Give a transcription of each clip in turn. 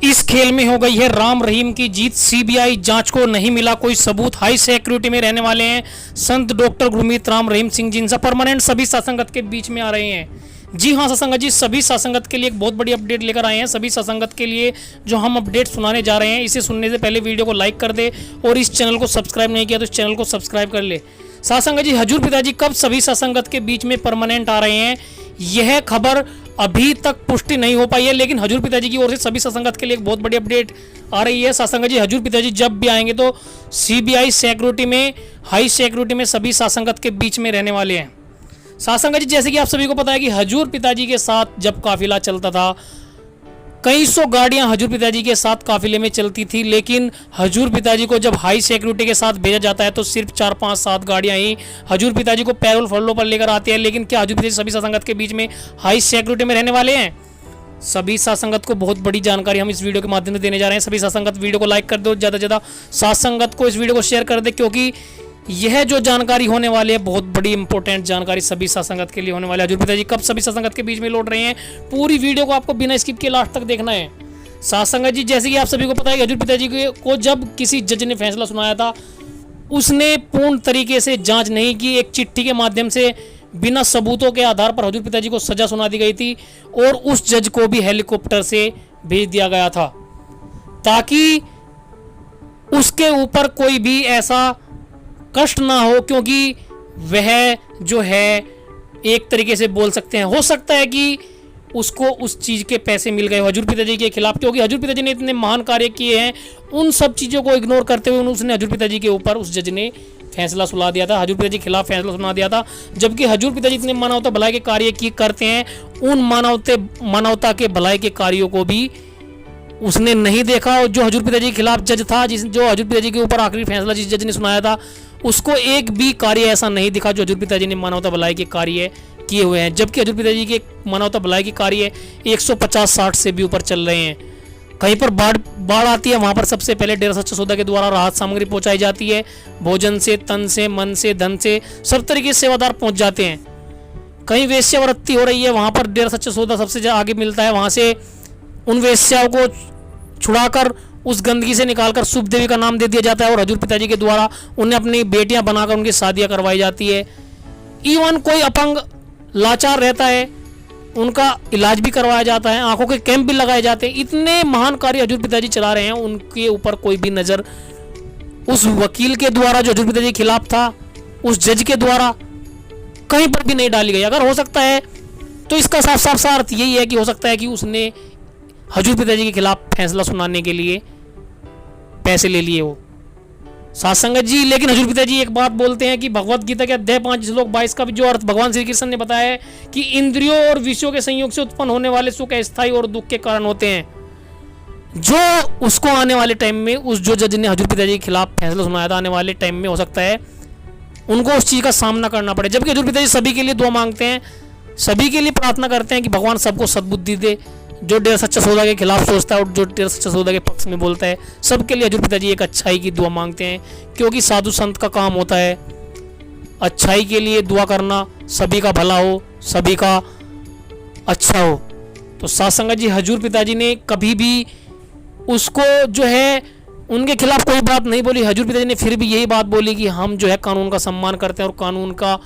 इस खेल में हो गई है राम रहीम की जीत। सीबीआई जांच को नहीं मिला कोई सबूत। हाई सिक्योरिटी में रहने वाले हैं संत डॉक्टर गुरमीत राम रहीम सिंह जी। इनसे परमानेंट सभी सासंगत के बीच में आ रहे हैं। जी हाँ सासंगत जी, सभी सासंगत के लिए एक बहुत बड़ी अपडेट लेकर आए हैं। सभी सासंगत के लिए जो हम अपडेट सुनाने जा रहे हैं, इसे सुनने से पहले वीडियो को लाइक कर दे और इस चैनल को सब्सक्राइब नहीं किया तो इस चैनल को सब्सक्राइब कर ले। सासंगत जी, हजूर पिताजी कब सभी सासंगत के बीच में परमानेंट आ रहे हैं, यह खबर अभी तक पुष्टि नहीं हो पाई है, लेकिन हजूर पिताजी की ओर से सभी सासंगत के लिए एक बहुत बड़ी अपडेट आ रही है। सासंगत जी, हजूर पिताजी जब भी आएंगे तो सीबीआई सिक्योरिटी में, हाई सिक्योरिटी में सभी सासंगत के बीच में रहने वाले हैं। सासंगत जी, जैसे कि आप सभी को पता है कि हजूर पिताजी के साथ जब काफिला चलता था, कई सौ गाड़ियां हजूर पिताजी के साथ काफिले में चलती थी, लेकिन हजूर पिताजी को जब हाई सिक्योरिटी के साथ भेजा जाता है तो सिर्फ 4, 5, 7 गाड़ियां ही हजूर पिताजी को पैरोल फल्लों पर लेकर आती है। लेकिन क्या हजूर पिताजी सभी सासंगत के बीच में हाई सिक्योरिटी में रहने वाले हैं? सभी सासंगत को बहुत बड़ी जानकारी हम इस वीडियो के माध्यम से देने जा रहे हैं। सभी सासंगत वीडियो को लाइक कर दो, ज़्यादा से ज़्यादा सासंगत को इस वीडियो को शेयर कर दे, क्योंकि यह जो जानकारी होने वाली है बहुत बड़ी इंपॉर्टेंट जानकारी सभी सासंगत के लिए होने वाली है। हजूर पिताजी कब सभी सासंगत के बीच में लौट रहे हैं, पूरी वीडियो को आपको बिना स्किप के लास्ट तक देखना है। सासंगत जी, जैसे कि आप सभी को पता है कि हजूर पिताजी को जब किसी जज ने फैसला सुनाया था, उसने पूर्ण तरीके से जांच नहीं की। एक चिट्ठी के माध्यम से बिना सबूतों के आधार पर हजूर पिताजी को सजा सुना दी गई थी और उस जज को भी हेलीकॉप्टर से भेज दिया गया था ताकि उसके ऊपर कोई भी ऐसा कष्ट ना हो, क्योंकि वह जो है एक तरीके से बोल सकते हैं, हो सकता है कि उसको उस चीज़ के पैसे मिल गए हजूर पिताजी के खिलाफ, क्योंकि हजूर पिताजी ने इतने महान कार्य किए हैं। उन सब चीज़ों को इग्नोर करते हुए उसने हजूर पिताजी के ऊपर उस जज ने फैसला सुना दिया था, हजूर पिताजी के खिलाफ फैसला सुना दिया था। जबकि हजूर पिताजी इतने मानवता भलाई के कार्य करते हैं, उन मानवता के भलाई के कार्यों को भी उसने नहीं देखा। और जो हजूर पिताजी के खिलाफ जज था, जो हजूर पिताजी के ऊपर आखिरी फैसला जिस जज ने सुनाया था, उसको एक भी कार्य ऐसा नहीं दिखा जो हजूर पिताजी ने मानवता भलाई के कार्य किए हुए हैं। जबकि हजूर पिताजी के मानवता भलाई के कार्य 150-60 से भी ऊपर चल रहे हैं। कहीं पर बाढ़ आती है, वहां पर सबसे पहले डेरा सच्चा सौदा के द्वारा राहत सामग्री पहुंचाई जाती है। भोजन से, तन से, मन से, धन से, सब तरीके से सेवादार पहुंच जाते हैं। कहीं वेश्यावृत्ति हो रही है, वहां पर डेरा सच्चा सौदा सबसे आगे मिलता है। वहां से उन वेश्याओं को छुड़ाकर उस गंदगी से निकालकर शुभ देवी का नाम दे दिया जाता है और हजूर पिताजी के द्वारा उन्हें अपनी बेटियां बनाकर उनकी शादियां करवाई जाती है। इवन कोई अपंग लाचार रहता है, उनका इलाज भी करवाया जाता है, आंखों के कैंप भी लगाए जाते हैं। इतने महान कार्य हजूर पिताजी चला रहे हैं, उनके ऊपर कोई भी नज़र उस वकील के द्वारा जो हजूर पिताजी के खिलाफ था, उस जज के द्वारा कहीं पर भी नहीं डाली गई। अगर हो सकता है तो इसका साफ साफ सा अर्थ यही है कि हो सकता है कि उसने हजूर पिताजी के खिलाफ फैसला सुनाने के लिए पैसे ले लिए हो। सासंगत जी, लेकिन हजूर पिताजी एक बात बोलते हैं कि भगवत गीता के अध्याय 5 श्लोक 22 का भी जो अर्थ भगवान श्री कृष्ण ने बताया है कि इंद्रियों और विषयों के संयोग से उत्पन्न होने वाले सुख अस्थायी और दुख के कारण होते हैं। जो उसको आने वाले टाइम में उस जो जज ने हजूर पिताजी के खिलाफ फैसला सुनाया था, आने वाले टाइम में हो सकता है उनको उस चीज़ का सामना करना पड़े। जबकि हजूर पिताजी सभी के लिए दुआ मांगते हैं, सभी के लिए प्रार्थना करते हैं कि भगवान सबको सद्बुद्धि दे। जो डेरा सच्चा सौदा के खिलाफ सोचता है और जो डेरा सच्चा सौदा के पक्ष में बोलता है, सबके लिए हजूर पिताजी एक अच्छाई की दुआ मांगते हैं, क्योंकि साधु संत का काम होता है अच्छाई के लिए दुआ करना, सभी का भला हो, सभी का अच्छा हो। तो सासंगत जी, हजूर पिताजी ने कभी भी उसको जो है उनके खिलाफ कोई बात नहीं बोली। हजूर पिताजी ने फिर भी यही बात बोली कि हम जो है कानून का सम्मान करते हैं और कानून का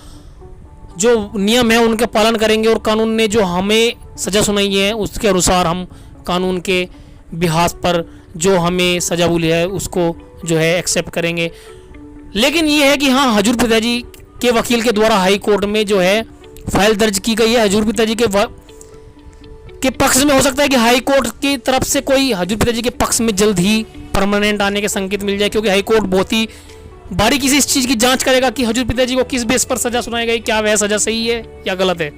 जो नियम है उनके पालन करेंगे, और कानून ने जो हमें सज़ा सुनाई है उसके अनुसार हम कानून के बिहास पर जो हमें सज़ा मिली है उसको जो है एक्सेप्ट करेंगे। लेकिन ये है कि हाँ, हजूर पिताजी के वकील के द्वारा हाई कोर्ट में जो है फाइल दर्ज की गई है। हजूर पिताजी के पक्ष में हो सकता है कि हाई कोर्ट की तरफ से कोई हजूर पिताजी के पक्ष में जल्द ही परमानेंट आने के संकेत मिल जाए, क्योंकि हाई कोर्ट बहुत ही बारीकी से इस चीज़ की जांच करेगा कि हजूर पिताजी को किस बेस पर सजा सुनाई गई, क्या वह सजा सही है या गलत है।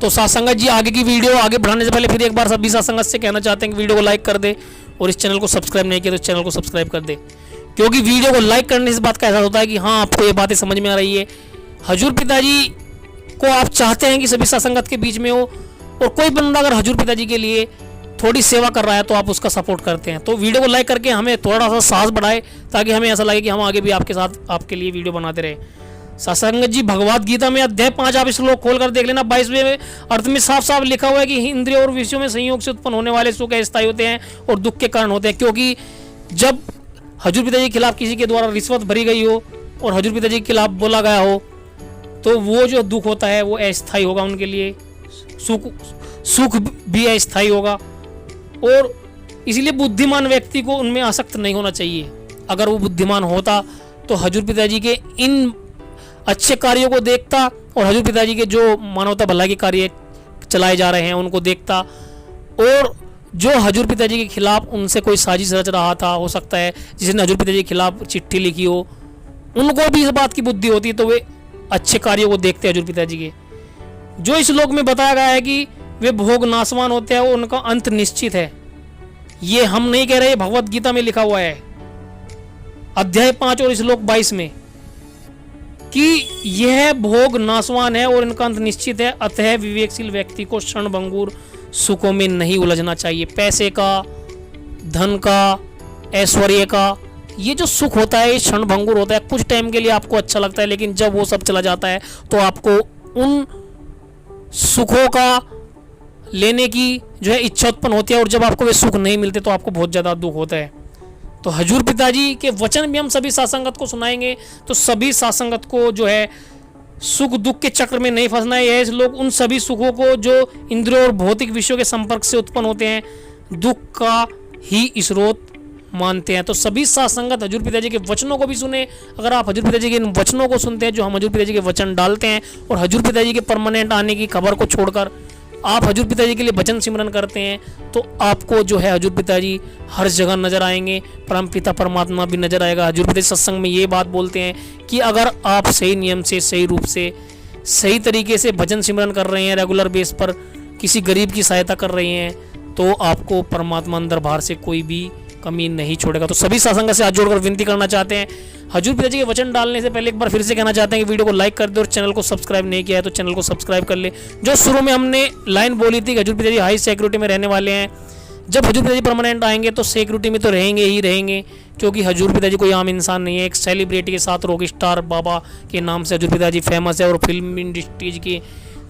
तो सासंगत जी, आगे की वीडियो आगे बढ़ाने से पहले फिर एक बार सभी सासंगत से कहना चाहते हैं कि वीडियो को लाइक कर दे और इस चैनल को सब्सक्राइब नहीं किया तो इस चैनल को सब्सक्राइब कर दे, क्योंकि वीडियो को लाइक करने से इस बात का एहसास होता है कि हाँ, आपको ये बातें समझ में आ रही है। हजूर पिताजी को आप चाहते हैं कि सभी सासंगत के बीच में हो, और कोई बंदा अगर हजूर पिताजी के लिए थोड़ी सेवा कर रहा है तो आप उसका सपोर्ट करते हैं। तो वीडियो को लाइक करके हमें थोड़ा सा साहस बढ़ाए, ताकि हमें ऐसा लगे कि हम आगे भी आपके साथ आपके लिए वीडियो बनाते रहे। सासंगत जी, भगवत गीता में अध्याय 5 आप श्लोक खोलकर देख लेना, 22वें अर्थ में साफ साफ लिखा हुआ है कि इंद्रिय और विषयों में संयोग से उत्पन्न होने वाले सुख अस्थायी होते हैं और दुख के कारण होते हैं। क्योंकि जब हजूर पिताजी के खिलाफ किसी के द्वारा रिश्वत भरी गई हो और हजूर पिताजी के खिलाफ बोला गया हो, तो वो जो दुख होता है वो अस्थायी होगा उनके लिए, सुख भी अस्थायी होगा। और इसलिए बुद्धिमान व्यक्ति को उनमें आसक्त नहीं होना चाहिए। अगर वो बुद्धिमान होता तो हजूर पिताजी के इन अच्छे कार्यों को देखता और हजूर पिताजी के जो मानवता भलाई के कार्य चलाए जा रहे हैं उनको देखता, और जो हजूर पिताजी के खिलाफ उनसे कोई साजिश रच रहा था, हो सकता है जिसने हजूर पिताजी के खिलाफ चिट्ठी लिखी हो, उनको भी इस बात की बुद्धि होती तो वे अच्छे कार्यों को देखते हजूर पिताजी के। जो इस श्लोक में बताया गया है कि वे भोग नाशवान होते हैं, वो उनका अंत निश्चित है। ये हम नहीं कह रहे, भगवत गीता में लिखा हुआ है अध्याय 5 और श्लोक 22 में कि यह भोग नाशवान है और इनका अंत निश्चित है। अतः विवेकशील व्यक्ति को क्षणभंगुर सुखों में नहीं उलझना चाहिए। पैसे का, धन का, ऐश्वर्य का, ये जो सुख होता है ये क्षणभंगुर होता है, कुछ टाइम के लिए आपको अच्छा लगता है, लेकिन जब वो सब चला जाता है तो आपको उन सुखों का लेने की जो है इच्छा उत्पन्न होती है, और जब आपको वे सुख नहीं मिलते तो आपको बहुत ज़्यादा दुख होता है। तो हजूर पिताजी के वचन भी हम सभी सासंगत को सुनाएंगे, तो सभी सासंगत को जो है सुख दुख के चक्र में नहीं फंसना है। यह लोग उन सभी सुखों को जो इंद्रियों और भौतिक विषयों के संपर्क से उत्पन्न होते हैं दुख का ही स्रोत मानते हैं। तो सभी सासंगत हजूर पिताजी के वचनों को भी सुने। अगर आप हजूर पिताजी के इन वचनों को सुनते हैं जो हम हजूर पिताजी के वचन डालते हैं, और हजूर पिताजी के परमानेंट आने की खबर को छोड़कर आप हजूर पिताजी के लिए भजन सिमरन करते हैं, तो आपको जो है हजूर पिताजी हर जगह नजर आएंगे, परम पिता परमात्मा भी नजर आएगा। हजूर पिताजी सत्संग में ये बात बोलते हैं कि अगर आप सही नियम से, सही रूप से, सही तरीके से भजन सिमरन कर रहे हैं, रेगुलर बेस पर किसी गरीब की सहायता कर रहे हैं, तो आपको परमात्मा अंदर बाहर से कोई भी कमी नहीं छोड़ेगा। तो सभी सासंग से हाथ जोड़कर विनती करना चाहते हैं, हजूर पिताजी के वचन डालने से पहले एक बार फिर से कहना चाहते हैं कि वीडियो को लाइक कर दे और चैनल को सब्सक्राइब नहीं किया है तो चैनल को सब्सक्राइब कर ले। जो शुरू में हमने लाइन बोली थी कि हजूर पिताजी हाई सिक्योरिटी में रहने वाले हैं, जब हजूर पिताजी परमानेंट आएंगे तो सिक्योरिटी में तो रहेंगे ही रहेंगे, क्योंकि हजूर पिताजी कोई आम इंसान नहीं है। एक सेलिब्रिटी के साथ रॉक स्टार बाबा के नाम से हजूर पिताजी फेमस है, और फिल्म इंडस्ट्रीज की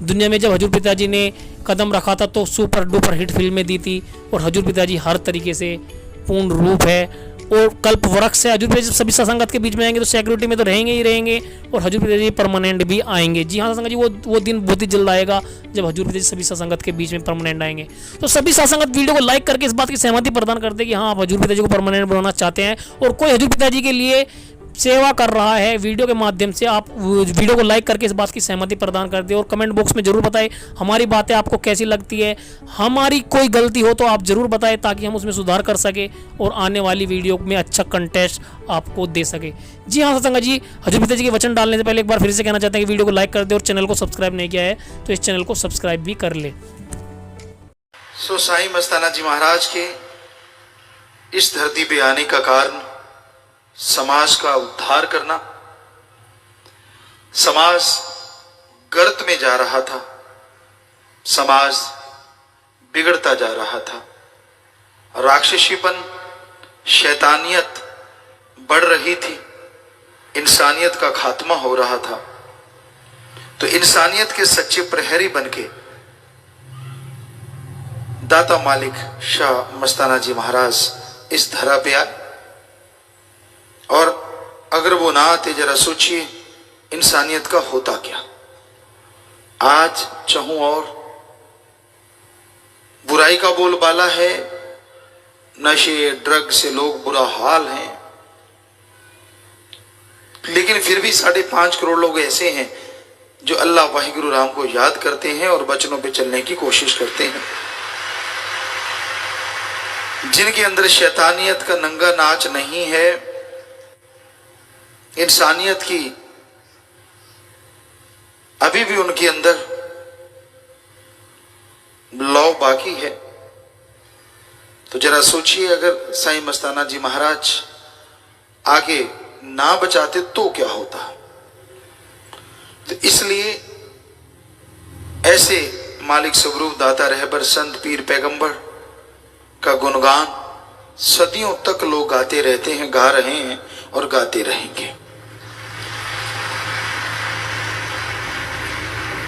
दुनिया में जब हजूर पिताजी ने कदम रखा था तो सुपर डुपर हिट फिल्में दी थी, और हजूर पिताजी हर तरीके से पूर्ण रूप है और कल्प वृक्ष है। हजूर पिताजी सभी सत्संगत के बीच में आएंगे तो सिक्योरिटी में तो रहेंगे ही रहेंगे, और हजूर पिताजी परमानेंट भी आएंगे। जी हाँ सत्संगत जी, वो दिन बहुत ही जल्द आएगा जब हजूर पिताजी सभी सत्संगत के बीच में परमानेंट आएंगे। तो सभी सत्संगत वीडियो को लाइक करके इस बात की सहमति प्रदान करते हैं कि हाँ आप हजूर पिताजी को परमानेंट बनाना चाहते हैं, और कोई हजूर पिताजी के लिए सेवा कर रहा है वीडियो के माध्यम से, आप वीडियो को लाइक करके इस बात की सहमति प्रदान कर दे, और कमेंट बॉक्स में जरूर बताएं हमारी बातें आपको कैसी लगती है। हमारी कोई गलती हो तो आप जरूर बताएं ताकि हम उसमें सुधार कर सके और आने वाली वीडियो में अच्छा कंटेंट आपको दे सके। जी हाँ सत्संग जी, हजूर पिताजी के वचन डालने से पहले एक बार फिर से कहना चाहते हैं कि वीडियो को लाइक कर दे और चैनल को सब्सक्राइब नहीं किया है तो इस चैनल को सब्सक्राइब भी कर ले। सो साईं मस्ताना जी महाराज के इस धरती पे आने का कारण समाज का उद्धार करना। समाज गर्त में जा रहा था, समाज बिगड़ता जा रहा था, राक्षसीपन शैतानियत बढ़ रही थी, इंसानियत का खात्मा हो रहा था। तो इंसानियत के सच्चे प्रहरी बनके दाता मालिक शाह मस्ताना जी महाराज इस धरा पे आए, और अगर वो ना आते जरा सोचिए इंसानियत का होता क्या। आज चाहूं और बुराई का बोलबाला है, नशे ड्रग से लोग बुरा हाल हैं, लेकिन फिर भी 5.5 करोड़ लोग ऐसे हैं जो अल्लाह वाहिगुरु राम को याद करते हैं और वचनों पे चलने की कोशिश करते हैं, जिनके अंदर शैतानियत का नंगा नाच नहीं है, इंसानियत की अभी भी उनके अंदर लौ बाकी है। तो जरा सोचिए अगर साईं मस्ताना जी महाराज आगे ना बचाते तो क्या होता। तो इसलिए ऐसे मालिक स्वरूप दाता रहबर संत पीर पैगंबर का गुणगान सदियों तक लोग गाते रहते हैं, गा रहे हैं और गाते रहेंगे।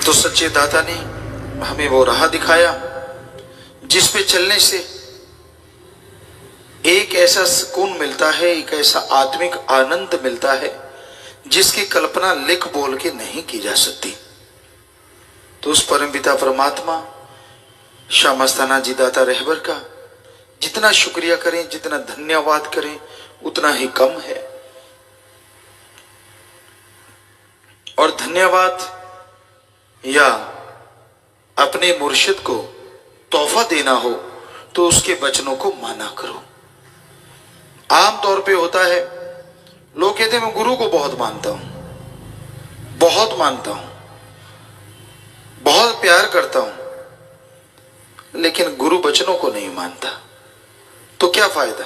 तो सच्चे दाता ने हमें वो राह दिखाया जिस पे चलने से एक ऐसा सुकून मिलता है, एक ऐसा आत्मिक आनंद मिलता है जिसकी कल्पना लिख बोल के नहीं की जा सकती। तो उस परमपिता परमात्मा शाह मस्ताना जी दाता रहबर का जितना शुक्रिया करें, जितना धन्यवाद करें, उतना ही कम है। और धन्यवाद या अपने मुर्शिद को तोहफा देना हो तो उसके वचनों को माना करो। आम तौर पे होता है, लोग कहते हैं मैं गुरु को बहुत मानता हूं, बहुत मानता हूं, बहुत प्यार करता हूं, लेकिन गुरु वचनों को नहीं मानता। तो क्या फायदा?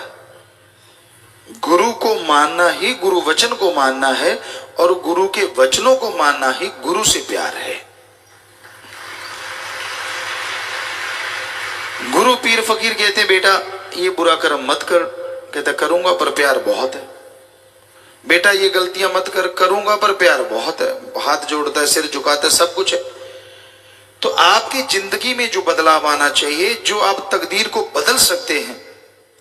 गुरु को मानना ही गुरु वचन को मानना है, और गुरु के वचनों को मानना ही गुरु से प्यार है। गुरु पीर फकीर कहते बेटा ये बुरा कर्म मत कर, कहता करूंगा पर प्यार बहुत है। बेटा ये गलतियां मत कर, करूंगा पर प्यार बहुत है। हाथ जोड़ता है, सिर झुकाता है, सब कुछ है। तो आपकी जिंदगी में जो बदलाव आना चाहिए, जो आप तकदीर को बदल सकते हैं,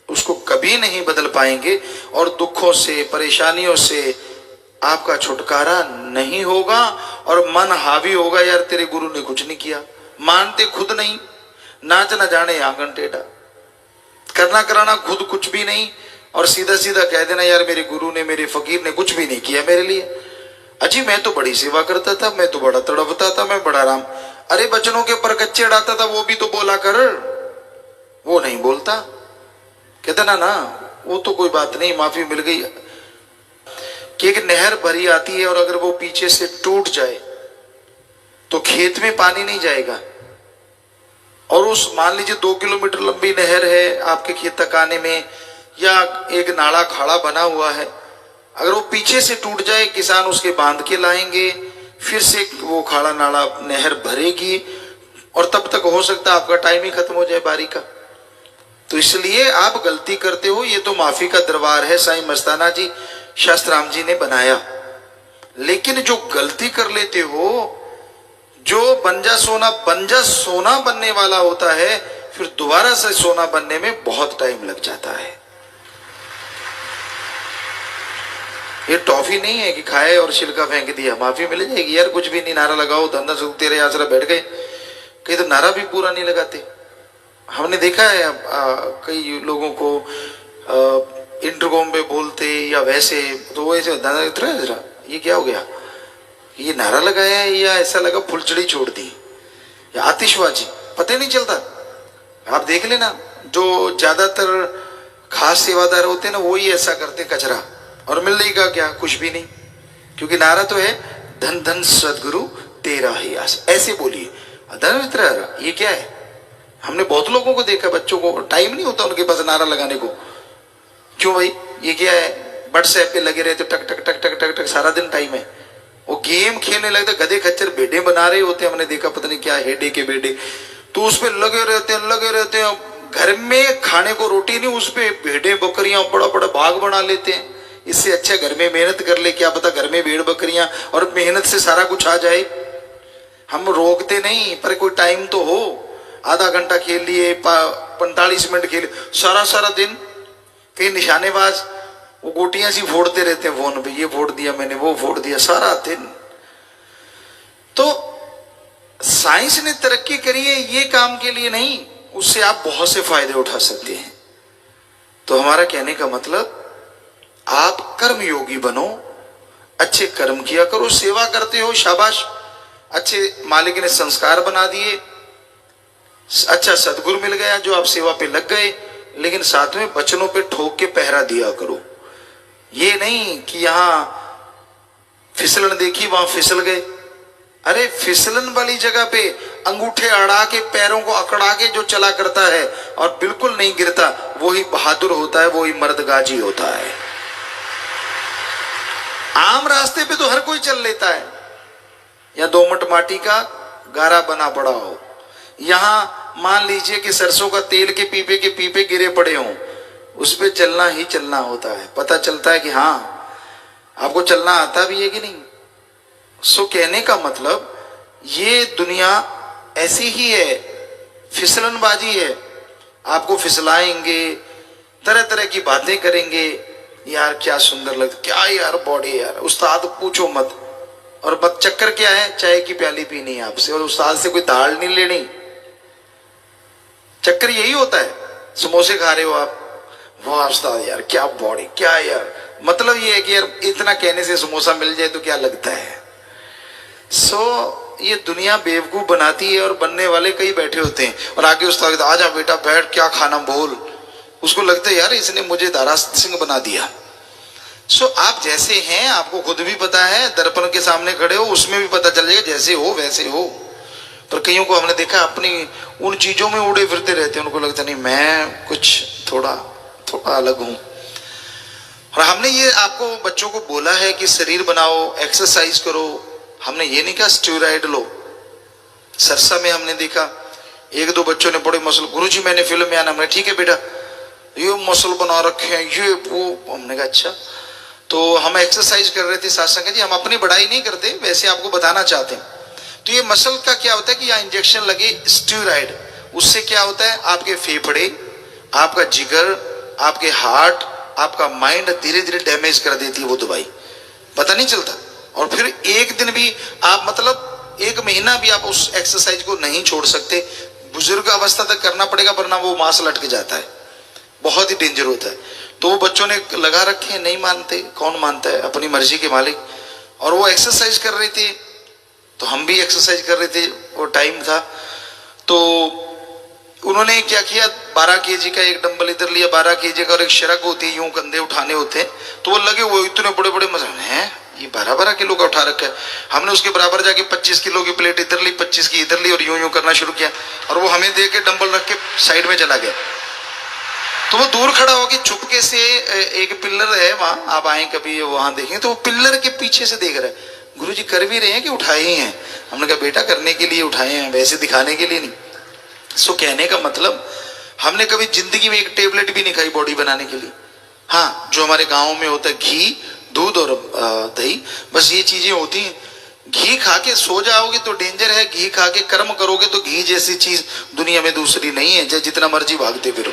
उसको कभी नहीं बदल पाएंगे, और दुखों से परेशानियों से आपका छुटकारा नहीं होगा, और मन हावी होगा यार तेरे गुरु ने कुछ नहीं किया, मानते खुद नहीं, नाच न जाने आंगन टेढ़ा, करना कराना खुद कुछ भी नहीं, और सीधा सीधा कह देना यार मेरे गुरु ने, मेरे फकीर ने कुछ भी नहीं किया मेरे लिए। अजी मैं तो बड़ी सेवा करता था, मैं तो बड़ा तड़पता था, मैं बड़ा राम, अरे बचनों के ऊपर कच्चे अड़ाता था, वो भी तो बोला कर। वो नहीं बोलता, कहता ना ना वो तो कोई बात नहीं, माफी मिल गई। कि एक नहर भरी आती है और अगर वो पीछे से टूट जाए तो खेत में पानी नहीं जाएगा, और उस मान लीजिए 2 किलोमीटर लंबी नहर है आपके खेत तक आने में, या एक नाला खाड़ा बना हुआ है, अगर वो पीछे से टूट जाए किसान उसके बांध के लाएंगे, फिर से वो खाड़ा नाला नहर भरेगी, और तब तक हो सकता है आपका टाइम ही खत्म हो जाए बारी का। तो इसलिए आप गलती करते हो, ये तो माफी का दरबार है, साईं मस्ताना जी शास्त्राम जी ने बनाया। लेकिन जो गलती कर लेते हो, जो बंजा सोना बनने वाला होता है, फिर दोबारा से सोना बनने में बहुत टाइम लग जाता है। ये टॉफी नहीं है कि खाए और छिलका फेंक दिया माफी मिल जाएगी। यार कुछ भी नहीं, नारा लगाओ धंधा सुख तेरे आसरा बैठ गए, कहीं तो नारा भी पूरा नहीं लगाते। हमने देखा है कई लोगों को इंटरकॉम पे बोलते या वैसे, तो वो ऐसे जरा ये क्या हो गया, ये नारा लगाया है या ऐसा लगा फुलचड़ी छोड़ दी या आतिशबाजी, पता ही नहीं चलता। आप देख लेना, जो ज्यादातर खास सेवादार होते हैं ना, वही ऐसा करते कचरा, और मिलने का क्या, कुछ भी नहीं, क्योंकि नारा तो है धन धन सदगुरु तेरा ही आस, ऐसे बोलिए। धन मित्र ये क्या है? हमने बहुत लोगों को देखा, बच्चों को टाइम नहीं होता उनके पास नारा लगाने को। क्यों भाई ये क्या है? व्हाट्सएप पे लगे रहते, टक टक टक टक टक टक सारा दिन टाइम है। वो गेम खेलने लगते, गधे खच्चर बेडे बना रहे होते हैं, हमने देखा पता नहीं क्या हेडे के बेडे, तो उस पे लगे रहते हैं। घर में खाने को रोटी नहीं, उस पे भेड़े बकरियां बड़ा बड़ा भाग बना लेते हैं। इससे अच्छा घर में मेहनत कर ले, क्या पता घर में भेड़ बकरियां और मेहनत से सारा कुछ आ जाए। हम रोकते नहीं, पर कोई टाइम तो हो, आधा घंटा खेल लिए, 45 मिनट खेल, सारा दिन कई निशानेबाज वो गोटियां सी फोड़ते रहते हैं फोन पे, ये फोड़ दिया मैंने, वो फोड़ दिया, सारा दिन। तो साइंस ने तरक्की करी है ये काम के लिए नहीं, उससे आप बहुत से फायदे उठा सकते हैं। तो हमारा कहने का मतलब, आप कर्म योगी बनो, अच्छे कर्म किया करो, सेवा करते हो शाबाश, अच्छे मालिक ने संस्कार बना दिए, अच्छा सदगुरु मिल गया जो आप सेवा पे लग गए, लेकिन साथ में बचनों पे ठोक के पहरा दिया करो। ये नहीं कि यहां फिसलन देखी वहां फिसल गए। अरे फिसलन वाली जगह पे अंगूठे अड़ा के पैरों को अकड़ा के जो चला करता है और बिल्कुल नहीं गिरता, वही बहादुर होता है, वही मर्दगाजी होता है। आम रास्ते पे तो हर कोई चल लेता है, या दोमट माटी का गारा बना पड़ा हो, यहां मान लीजिए कि सरसों का तेल के पीपे गिरे पड़े हों, उस पे चलना ही चलना होता है। पता चलता है कि हाँ आपको चलना आता भी है कि नहीं। सो कहने का मतलब, ये दुनिया ऐसी ही है, फिसलनबाजी है। आपको फिसलाएंगे, तरह तरह की बातें करेंगे, यार क्या सुंदर लगता, क्या यार बॉडी है यार, उस्ताद पूछो मत। और बद चक्कर क्या है, चाय की प्याली पीनी है आपसे और उस्ताद से कोई दाल नहीं लेनी। चक्कर यही होता है। समोसे खा रहे हो आप, वाह उस्ताद यार क्या बॉडी, क्या यार, मतलब ये है कि यार इतना कहने से समोसा मिल जाए तो क्या लगता है। ये दुनिया बेवकूफ बनाती है और बनने वाले कई बैठे होते हैं और आगे उस्ताद आजा बेटा बैठ, क्या खाना बोल। उसको लगता है यार इसने मुझे दारा सिंह बना दिया। आप जैसे हैं आपको खुद भी पता है, दर्पण के सामने खड़े हो उसमें भी पता चल जाएगा, जैसे हो वैसे हो। पर कईयों को हमने देखा अपनी उन चीजों में उड़े फिरते रहते हैं, उनको लगता नहीं मैं कुछ थोड़ा अलग हूं। और हमने ये आपको बच्चों को बोला है कि शरीर बनाओ, एक्सरसाइज करो। हमने ये नहीं कहा स्टेरॉइड लो। सरसा में हमने देखा एक दो बच्चों ने बड़े मसल, गुरुजी मैंने फिल्म में आना, हमने ठीक है बेटा ये मसल बना रखे हैं ये वो। हमने कहा अच्छा। तो हम एक्सरसाइज कर रहे थे सत्संग जी, हम अपनी बढ़ाई नहीं करते, वैसे आपको बताना चाहते हैं। तो ये मसल का क्या होता है कि यहाँ इंजेक्शन लगे स्टेरॉइड, उससे क्या होता है आपके फेफड़े, आपका जिगर, आपके हार्ट, आपका माइंड धीरे धीरे डैमेज कर देती है वो दवाई, पता नहीं चलता। और फिर एक दिन भी आप मतलब एक महीना भी आप उस एक्सरसाइज को नहीं छोड़ सकते, बुजुर्ग अवस्था तक करना पड़ेगा वरना वो मांस लटक जाता है, बहुत ही डेंजर होता है। तो वो बच्चों ने लगा रखे हैं, नहीं मानते, कौन मानता है, अपनी मर्जी के मालिक। और वो एक्सरसाइज कर रहे थे तो हम भी एक्सरसाइज कर रहे थे, वो टाइम था। तो उन्होंने क्या किया, 12 केजी का एक डंबल इधर लिया, 12 केजी का, और एक शरक होती है यूं कंधे उठाने होते हैं, तो वो लगे वो इतने बड़े बड़े मजा हैं, ये 12-12 किलो का उठा रखा है। हमने उसके बराबर जाके 25 किलो की प्लेट इधर ली, 25 की इधर ली और यूं यूं करना शुरू किया। और वो हमें दे के डंबल रख के साइड में चला गया। तो वो दूर खड़ा होकर चुपके से, एक पिल्लर है वहां, आप आए कभी वहां देखें तो वो पिल्लर के पीछे से देख रहा है, गुरुजी कर भी रहे हैं कि उठाए ही हैं। हमने कहा बेटा करने के लिए उठाए हैं, वैसे दिखाने के लिए नहीं। कहने का मतलब हमने कभी जिंदगी में एक टेबलेट भी नहीं खाई बॉडी बनाने के लिए। हाँ, जो हमारे गाँव में होता है घी, दूध और दही, बस ये चीजें होती हैं। घी खा के सो जाओगे तो डेंजर है, घी खा के कर्म करोगे तो घी जैसी चीज दुनिया में दूसरी नहीं है, चाहे जितना मर्जी भागते फिरो।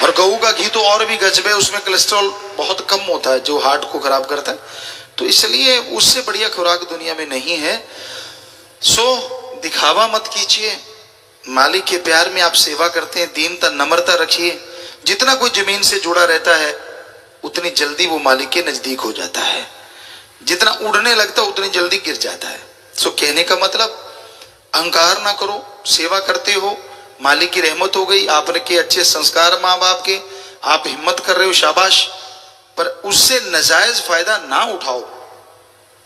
और गऊ का घी तो और भी गजब है, उसमें कोलेस्ट्रॉल बहुत कम होता है जो हार्ट को खराब करता है, तो इसलिए उससे बढ़िया खुराक दुनिया में नहीं है। दिखावा मत कीजिए, मालिक के प्यार में आप सेवा करते हैं, दीनता नम्रता रखिए। जितना कोई जमीन से जुड़ा रहता है उतनी जल्दी वो मालिक के नजदीक हो जाता है, जितना उड़ने लगता है उतनी जल्दी गिर जाता है। कहने का मतलब अहंकार ना करो, सेवा करते हो, मालिक की रहमत हो गई, आपने के अच्छे संस्कार माँ बाप के, आप हिम्मत कर रहे हो, शाबाश। पर उससे नाजायज फायदा ना उठाओ।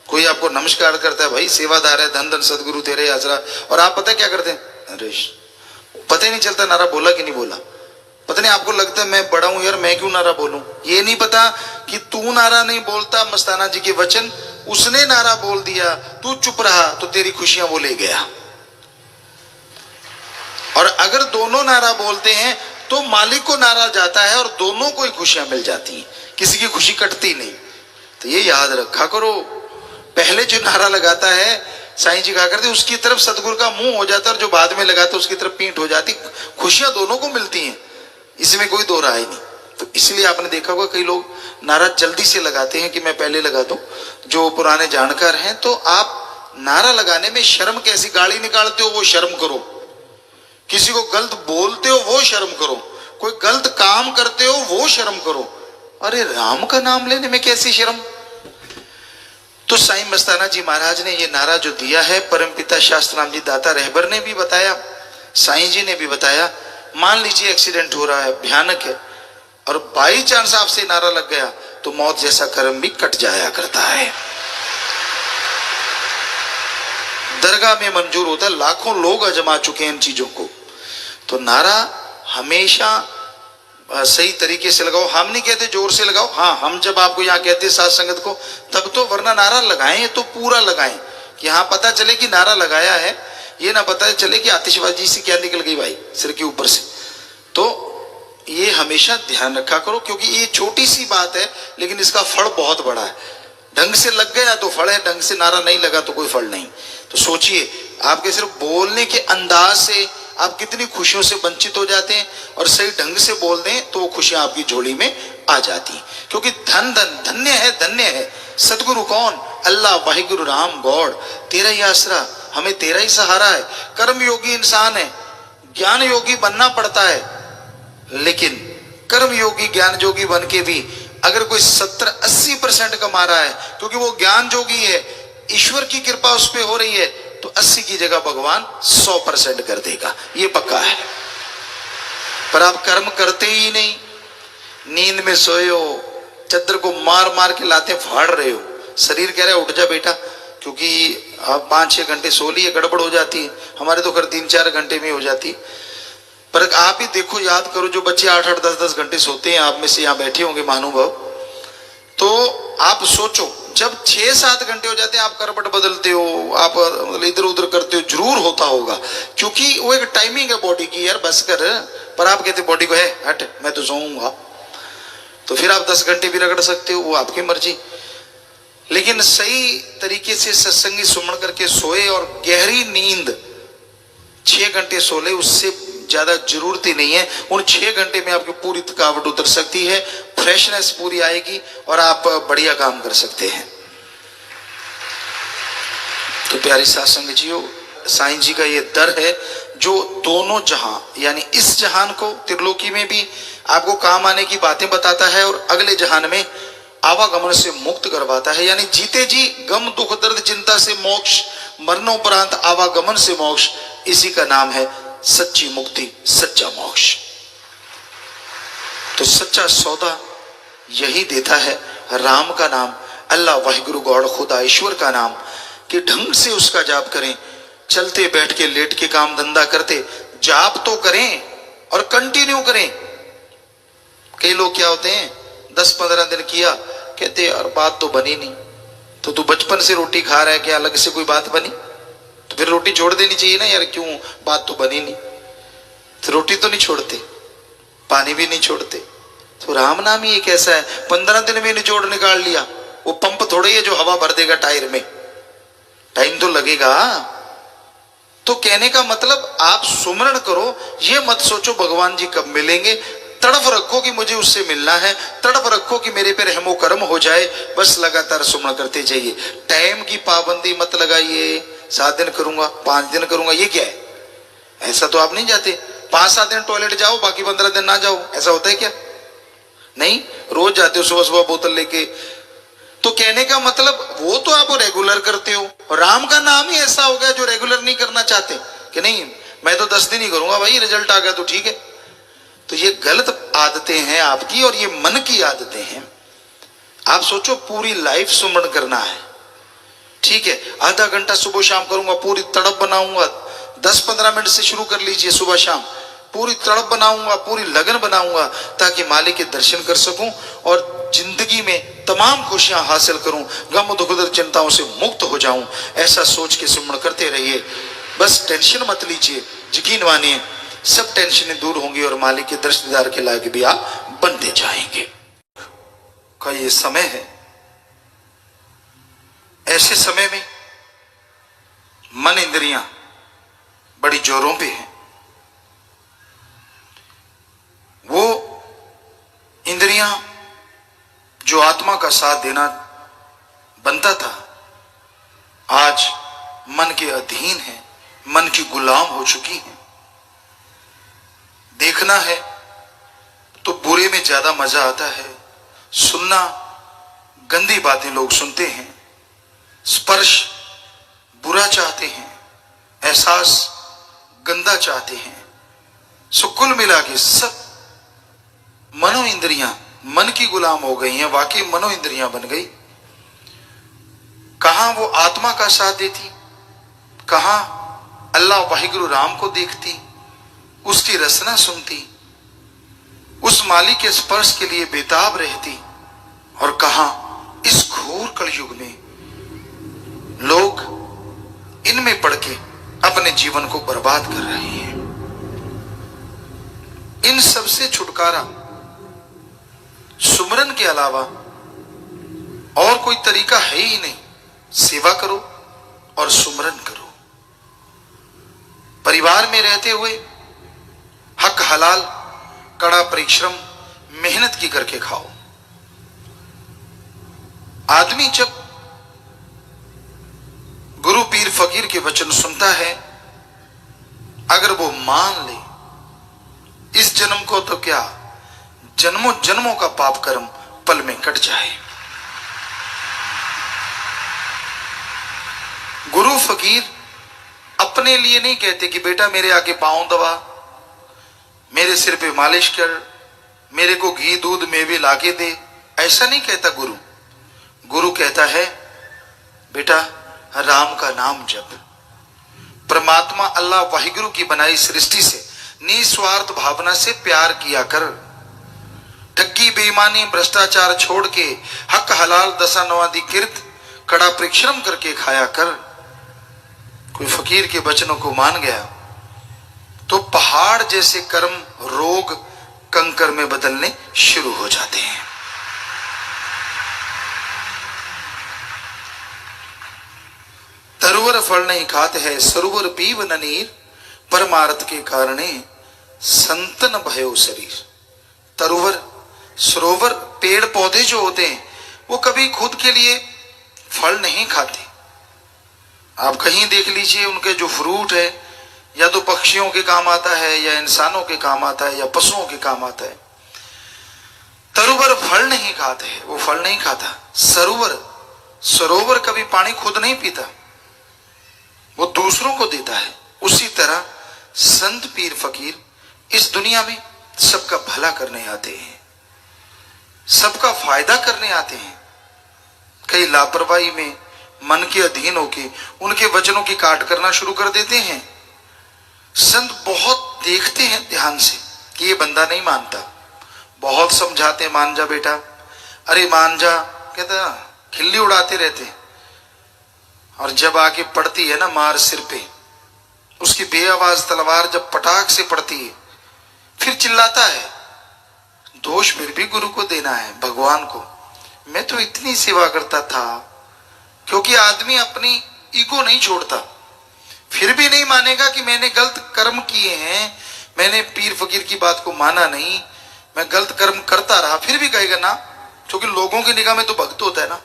कोई आपको नमस्कार करता है, भाई सेवादार है, धन धन सदगुरु तेरे आसरा, और आप पता क्या करते हैं, अरे पता ही नहीं चलता नारा बोला कि नहीं बोला। पता नहीं आपको लगता है मैं बड़ा हूं यार, मैं क्यों नारा बोलूं। ये नहीं पता कि तू नारा नहीं बोलता, मस्ताना जी के वचन, उसने नारा बोल दिया, तू चुप रहा तो तेरी खुशियां वो ले गया। और अगर दोनों नारा बोलते हैं तो मालिक को नारा जाता है और दोनों को ही खुशियां मिल जाती हैं, किसी की खुशी कटती नहीं। तो ये याद रखा करो, पहले जो नारा लगाता है साईं जी कहा करते उसकी तरफ सतगुरु का मुंह हो जाता है, और जो बाद में लगाता है उसकी तरफ पीठ हो जाती। खुशियां दोनों को मिलती हैं, इसमें कोई दो राय नहीं। तो इसलिए आपने देखा होगा कई लोग नारा जल्दी से लगाते हैं कि मैं पहले लगा दूं। जो पुराने जानकार हैं, तो आप नारा लगाने में शर्म कैसी, गाली निकालते हो वो शर्म करो, किसी को गलत बोलते हो वो शर्म करो, कोई गलत काम करते हो वो शर्म करो। अरे राम का नाम लेने में कैसी शर्म। तो साईं मस्ताना जी महाराज ने ये नारा जो दिया है, परमपिता शास्त्राम जी दाता रहबर ने भी बताया, साईं जी ने भी बताया। मान लीजिए एक्सीडेंट हो रहा है, भयानक है, और बाई चांस आपसे नारा लग गया तो मौत जैसा कर्म भी कट जाया करता है। दरगाह में मंजूर होता है, लाखों लोग आजमा चुके हैं इन चीजों को। तो नारा हमेशा सही तरीके से लगाओ। हम नहीं कहते जोर से लगाओ, हाँ हम जब आपको यहाँ कहते साथ संगत को तब तो, वरना नारा लगाएं तो पूरा लगाएं कि हाँ पता चले कि नारा लगाया है, ये ना पता चले कि आतिशबाजी से क्या निकल गई भाई सिर के ऊपर से। तो ये हमेशा ध्यान रखा करो, क्योंकि ये छोटी सी बात है लेकिन इसका फल बहुत बड़ा है। ढंग से लग गया तो फल है, ढंग से नारा नहीं लगा तो कोई फल नहीं। तो सोचिए, आपके सिर्फ बोलने के अंदाज से आप कितनी खुशियों से वंचित हो जाते हैं, और सही ढंग से बोल दें तो वो खुशियां आपकी झोली में आ जाती। क्योंकि धन धन धन्य है सदगुरु कौन? अल्लाह वाहिगुरु राम गॉड। तेरा ही आसरा, हमें तेरा ही सहारा है। कर्म योगी इंसान है, ज्ञान योगी बनना पड़ता है, लेकिन कर्म योगी ज्ञान योगी बन के भी अगर कोई 70-80% कमा रहा है, क्योंकि वो ज्ञान योगी है, ईश्वर की कृपा उस पर हो रही है, तो 80 की जगह भगवान 100% कर देगा, ये पक्का है। पर आप कर्म करते ही नहीं, नींद में सोए हो, चद्दर को मार मार के लाते फाड़ रहे हो, शरीर कह रहा है उठ जा बेटा, क्योंकि आप 5-6 घंटे सो लिए, गड़बड़ हो जाती है। हमारे तो कर 3-4 घंटे में हो जाती। पर आप ही देखो, याद करो, जो बच्चे 8-8, 10-10 घंटे सोते हैं, आप में से यहाँ बैठे होंगे महानुभाव, तो आप सोचो जब 6-7 घंटे हो जाते हैं, आप करवट बदलते हो, आप इधर उधर करते हो, जरूर होता होगा, क्योंकि वो एक टाइमिंग है बॉडी की, यार बस कर। पर आप कहते बॉडी को, है हट मैं तो सोऊंगा, तो फिर आप 10 घंटे भी रगड़ सकते हो, वो आपकी मर्जी। लेकिन सही तरीके से सत्संगी सुमन करके सोए और गहरी नींद 6 घंटे सो ले, उससे ज्यादा जरूरत ही नहीं है। उन 6 घंटे में आपकी पूरी थकावट उतर सकती है, फ्रेशनेस पूरी आएगी और आप बढ़िया काम कर सकते हैं। तो प्यारी साध संगत जियो, साईं जी का ये दर है जो दोनों जहां, यानी इस जहान को, त्रिलोकी में भी आपको काम आने की बातें बताता है, और अगले जहान में आवागमन से मुक्त करवाता है। यानी जीते जी गम दुख दर्द चिंता से मोक्ष, मरणोपरांत आवागमन से मोक्ष, इसी का नाम है सच्ची मुक्ति, सच्चा मोक्ष। तो सच्चा सौदा यही देता है, राम का नाम, अल्लाह वाहिगुरु गॉड खुदा ईश्वर का नाम, कि ढंग से उसका जाप करें। चलते बैठ के लेट के काम धंधा करते जाप तो करें और कंटिन्यू करें। कई लोग क्या होते हैं, 10-15 दिन किया, कहते यार बात तो बनी नहीं। तो तू बचपन से रोटी खा रहा है, क्या अलग से कोई बात बनी? तो फिर रोटी छोड़ देनी चाहिए ना यार, क्यों बात तो बनी नहीं। तो रोटी तो नहीं छोड़ते, पानी भी नहीं छोड़ते। तो राम नाम ही एक ऐसा है, 15 दिन में निचोड़ निकाल लिया। वो पंप थोड़ा ही है जो हवा भर देगा टायर में, टाइम तो लगेगा। तो कहने का मतलब आप सुमरण करो, ये मत सोचो भगवान जी कब मिलेंगे। तड़प रखो कि मुझे उससे मिलना है, तड़प रखो कि मेरे पे रहमो करम हो जाए, बस लगातार सुमरण करते जाइए। टाइम की पाबंदी मत लगाइए, 7 दिन करूंगा, 5 दिन करूंगा, ये क्या है? ऐसा तो आप नहीं जाते, 5-7 दिन टॉयलेट जाओ, बाकी 15 दिन ना जाओ, ऐसा होता है क्या? नहीं, रोज जाते हो सुबह सुबह बोतल लेके। तो कहने का मतलब वो तो आप रेगुलर करते हो, राम का नाम ही ऐसा हो गया जो रेगुलर नहीं करना चाहते, कि नहीं मैं तो 10 दिन ही करूंगा भाई, रिजल्ट आ गया तो ठीक है। तो ये गलत आदतें हैं आपकी, और ये मन की आदतें हैं। आप सोचो पूरी लाइफ सुमरण करना है, ठीक है, आधा घंटा सुबह शाम करूंगा, पूरी तड़प बनाऊंगा, 10-15 मिनट से शुरू कर लीजिए, सुबह शाम पूरी तड़प बनाऊंगा, पूरी लगन बनाऊंगा, ताकि मालिक के दर्शन कर सकूं और जिंदगी में तमाम खुशियां हासिल करूं, गम दुख दर्द चिंताओं से मुक्त हो जाऊं। ऐसा सोच के सुमरण करते रहिए, बस टेंशन मत लीजिए, यकीन मानिए सब टेंशनें दूर होंगी और मालिक के दर्शनदार के लायक भी आप बनते जाएंगे। का ये समय है, ऐसे समय में मन इंद्रियां बड़ी जोरों पे हैं। वो इंद्रियां जो आत्मा का साथ देना बनता था, आज मन के अधीन है, मन की गुलाम हो चुकी है। देखना है तो बुरे में ज्यादा मजा आता है, सुनना गंदी बातें लोग सुनते हैं, स्पर्श बुरा चाहते हैं, एहसास गंदा चाहते हैं। सो कुल मिला के सब मनो इंद्रियां मन की गुलाम हो गई हैं, वाकई मनो इंद्रियां बन गई। कहां वो आत्मा का साथ देती, कहां अल्लाह वाहिगुरु राम को देखती, उसकी रसना सुनती, उस मालिक के स्पर्श के लिए बेताब रहती, और कहां इस घोर कलयुग में लोग इनमें पड़ के अपने जीवन को बर्बाद कर रहे हैं। इन सब से छुटकारा सुमरन के अलावा और कोई तरीका है ही नहीं। सेवा करो, और सुमरन करो। परिवार में रहते हुए हक हलाल कड़ा परिश्रम मेहनत की करके खाओ। आदमी जब गुरु पीर फकीर के वचन सुनता है, अगर वो मान ले इस जन्म को, तो क्या जन्मों जन्मों का पाप कर्म पल में कट जाए। गुरु फकीर अपने लिए नहीं कहते कि बेटा मेरे आगे पांव दबा, मेरे सिर पे मालिश कर, मेरे को घी दूध मेवे लाके दे। ऐसा नहीं कहता गुरु। गुरु कहता है बेटा राम का नाम जप। परमात्मा अल्लाह वाहिगुरु की बनाई सृष्टि से निस्वार्थ भावना से प्यार किया कर। ठगी बेईमानी भ्रष्टाचार छोड़ के हक हलाल दशा नवादी किर्त कड़ा परिश्रम करके खाया कर। कोई फकीर के वचनों को मान गया तो पहाड़ जैसे कर्म रोग कंकर में बदलने शुरू हो जाते हैं। तरुवर फल नहीं खाते हैं, सरोवर पीव न नीर, परमार्थ के कारणे संतन भयो शरीर। तरुवर सरोवर पेड़ पौधे जो होते हैं वो कभी खुद के लिए फल नहीं खाते। आप कहीं देख लीजिए, उनके जो फ्रूट है या तो पक्षियों के काम आता है या इंसानों के काम आता है या पशुओं के काम आता है। तरुवर फल नहीं खाते हैं, वो फल नहीं खाता। सरोवर कभी पानी खुद नहीं पीता, वो दूसरों को देता है। उसी तरह संत पीर फकीर इस दुनिया में सबका भला करने आते हैं, सबका फायदा करने आते हैं। कई लापरवाही में मन के अधीन होके उनके वचनों की काट करना शुरू कर देते हैं। संत बहुत देखते हैं ध्यान से कि ये बंदा नहीं मानता, बहुत समझाते मान जा बेटा, अरे मान जा, कहता खिल्ली उड़ाते रहते। और जब आके पड़ती है ना मार सिर पे, उसकी बेआवाज तलवार जब पटाख से पड़ती है, फिर चिल्लाता है दोष फिर भी गुरु को देना है, भगवान को। मैं तो इतनी सेवा करता था। क्योंकि आदमी अपनी ईगो नहीं छोड़ता, फिर भी नहीं मानेगा कि मैंने गलत कर्म किए हैं, मैंने पीर फकीर की बात को माना नहीं, मैं गलत कर्म करता रहा, फिर भी कहेगा ना। क्योंकि लोगों की निगाह में तो भक्त होता है ना,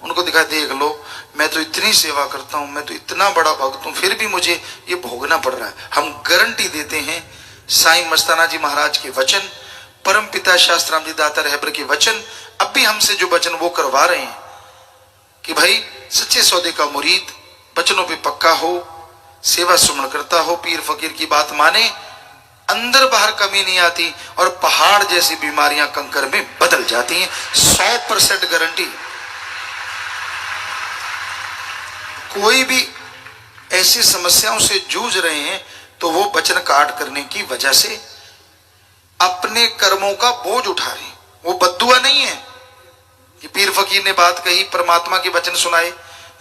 उनको दिखा देख लो मैं तो इतनी सेवा करता हूं, मैं तो इतना बड़ा भक्त हूं, फिर भी मुझे ये भोगना पड़ रहा है। हम गारंटी देते हैं साईं मस्ताना जी महाराज के वचन, परम पिता शास्त्राम जी दाता रहबर के वचन, अब भी हमसे जो वचन वो करवा रहे हैं कि भाई सच्चे सौदे का मुरीद वचनों पे पक्का हो, सेवा सुमन करता हो, पीर फकीर की बात माने, अंदर बाहर कमी नहीं आती और पहाड़ जैसी बीमारियां कंकर में बदल जाती हैं। 100% गारंटी। कोई भी ऐसी समस्याओं से जूझ रहे हैं तो वो वचन काट करने की वजह से अपने कर्मों का बोझ उठा रहे हैं। वो बद्दुआ नहीं है कि पीर फकीर ने बात कही, परमात्मा के वचन सुनाए।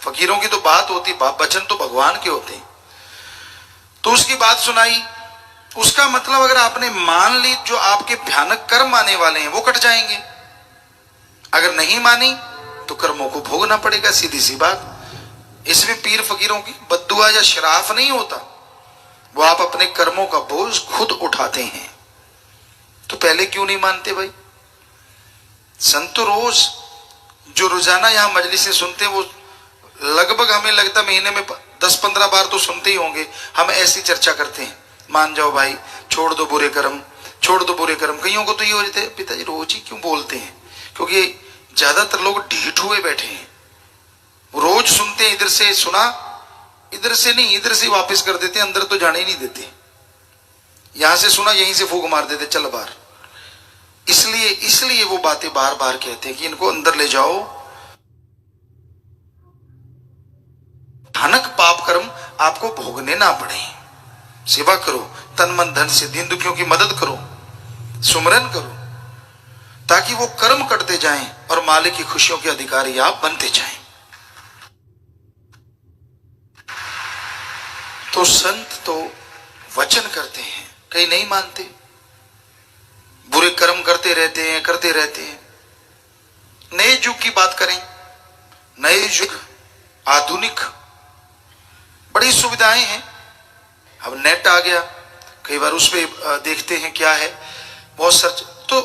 फकीरों की तो बात होती, वचन तो भगवान के होते हैं। तो उसकी बात सुनाई, उसका मतलब अगर आपने मान ली, जो आपके भयानक कर्म आने वाले हैं वो कट जाएंगे। अगर नहीं मानी तो कर्मों को भोगना पड़ेगा, सीधी सी बात। इसमें पीर फकीरों की बद्दुआ या शराफ नहीं होता, वो आप अपने कर्मों का बोझ खुद उठाते हैं। तो पहले क्यों नहीं मानते भाई? संत रोज जो रोजाना यहां मजलिसें सुनते, वो लगभग हमें लगता महीने में 10-15 बार तो सुनते ही होंगे। हम ऐसी चर्चा करते हैं, मान जाओ भाई, छोड़ दो बुरे कर्म, छोड़ दो बुरे कर्म। कईयों को तो ये हो जाता है पिताजी रोज ही क्यों बोलते हैं, क्योंकि ज्यादातर लोग ढीठ हुए बैठे हैं। रोज सुनते हैं, इधर से सुना, इधर से नहीं, इधर से वापस कर देते हैं, अंदर तो जाने ही नहीं देते। यहां से सुना, यहीं से फूंक मार देते, चल बाहर। इसलिए वो बातें बार बार कहते हैं कि इनको अंदर ले जाओ। भयानक पाप कर्म आपको भोगने ना पड़े। सेवा करो, तन मन धन से दीन दुखियों की मदद करो, सुमरन करो, ताकि वो कर्म कटते जाएं और मालिक की खुशियों के अधिकारी आप बनते जाएं। तो संत तो वचन करते हैं, कई नहीं मानते, बुरे कर्म करते रहते हैं। नए युग की बात करें, नए युग आधुनिक बड़ी सुविधाएं हैं। अब नेट आ गया, कई बार उस पर देखते हैं क्या है, बहुत सर्च, तो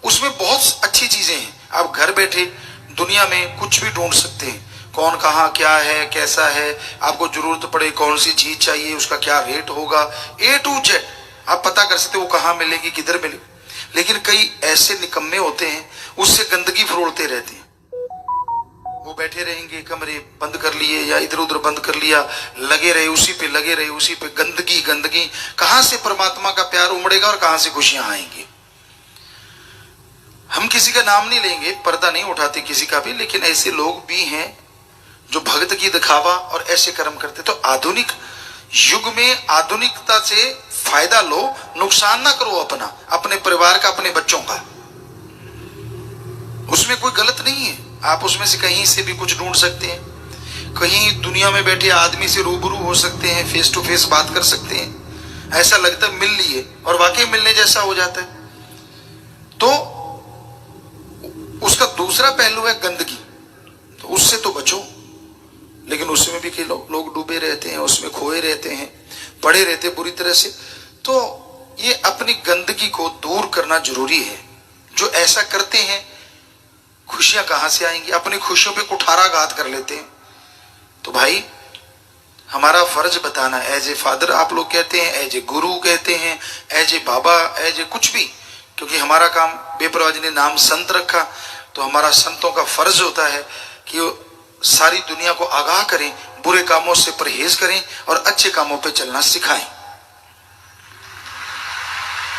उसमें बहुत अच्छी चीजें हैं। आप घर बैठे दुनिया में कुछ भी ढूंढ सकते हैं, कौन कहाँ क्या है, कैसा है, आपको जरूरत पड़े कौन सी चीज चाहिए, उसका क्या रेट होगा, A to Z आप पता कर सकते हो, वो कहाँ मिलेगी, किधर मिलेगी। लेकिन कई ऐसे निकम्मे होते हैं, उससे गंदगी फरोलते रहते हैं। वो बैठे रहेंगे, कमरे बंद कर लिए या इधर उधर बंद कर लिया, लगे रहे उसी पे, लगे रहे उसी पे, गंदगी गंदगी। कहां से परमात्मा का प्यार उमड़ेगा और कहां से खुशियां आएंगी। हम किसी का नाम नहीं लेंगे, पर्दा नहीं उठाते किसी का भी, लेकिन ऐसे लोग भी हैं जो भगत की दिखावा और ऐसे कर्म करते। तो आधुनिक युग में आधुनिकता से फायदा लो, नुकसान ना करो अपना, अपने परिवार का, अपने बच्चों का। उसमें कोई गलत नहीं है, आप उसमें से कहीं से भी कुछ ढूंढ सकते हैं, कहीं दुनिया में बैठे आदमी से रूबरू हो सकते हैं, फेस टू फेस बात कर सकते हैं, ऐसा लगता है मिल लिए और वाकई मिलने जैसा हो जाता है। तो उसका दूसरा पहलू है गंदगी, तो उससे तो बचो। लेकिन उसमें भी कई लोग डूबे रहते हैं, उसमें खोए रहते हैं, पड़े रहते हैं बुरी तरह से। तो ये अपनी गंदगी को दूर करना जरूरी है। जो ऐसा करते हैं, खुशियां कहां से आएंगी, अपनी खुशियों पे कुठाराघात कर लेते हैं। तो भाई हमारा फर्ज बताना, एज ए फादर आप लोग कहते हैं, एज ए गुरु कहते हैं, as a Baba, as a कुछ भी, क्योंकि हमारा काम, बेपरवाह जी ने नाम संत रखा, तो हमारा संतों का फर्ज होता है कि सारी दुनिया को आगाह करें, बुरे कामों से परहेज करें और अच्छे कामों पे चलना सिखाएं।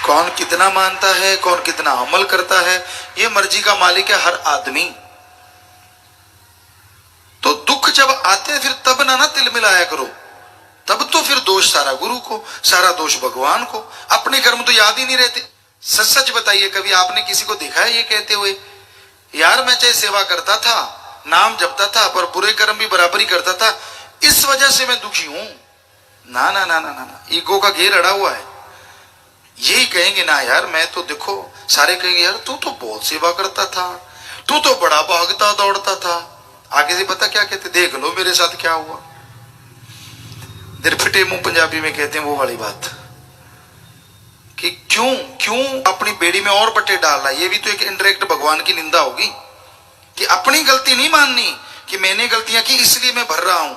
कौन कितना मानता है, कौन कितना अमल करता है, ये मर्जी का मालिक है हर आदमी। तो दुख जब आते हैं फिर तब ना तिल मिलाया करो, तब तो फिर दोष सारा गुरु को, सारा दोष भगवान को, अपने कर्म तो याद ही नहीं रहते। सच सच बताइए, कभी आपने किसी को देखा है ये कहते हुए, यार मैं चाहे सेवा करता था, नाम जपता था, पर बुरे कर्म भी बराबरी करता था, इस वजह से मैं दुखी हूं। ना ना ना ना ना, ना। ईगो का घेर अड़ा हुआ है। यही कहेंगे ना यार, मैं तो देखो, सारे कहेंगे यार तू तो बहुत सेवा करता था, तू तो बड़ा भागता दौड़ता था। आगे से पता क्या कहते, देख लो मेरे साथ क्या हुआ। दिरफिटे मुंह पंजाबी में कहते हैं वो वाली बात, कि क्यों क्यों अपनी बेड़ी में और बट्टे डाल रहा है। ये भी तो एक इनडायरेक्ट भगवान की निंदा होगी, कि अपनी गलती नहीं माननी कि मैंने गलतियां की इसलिए मैं भर रहा हूं,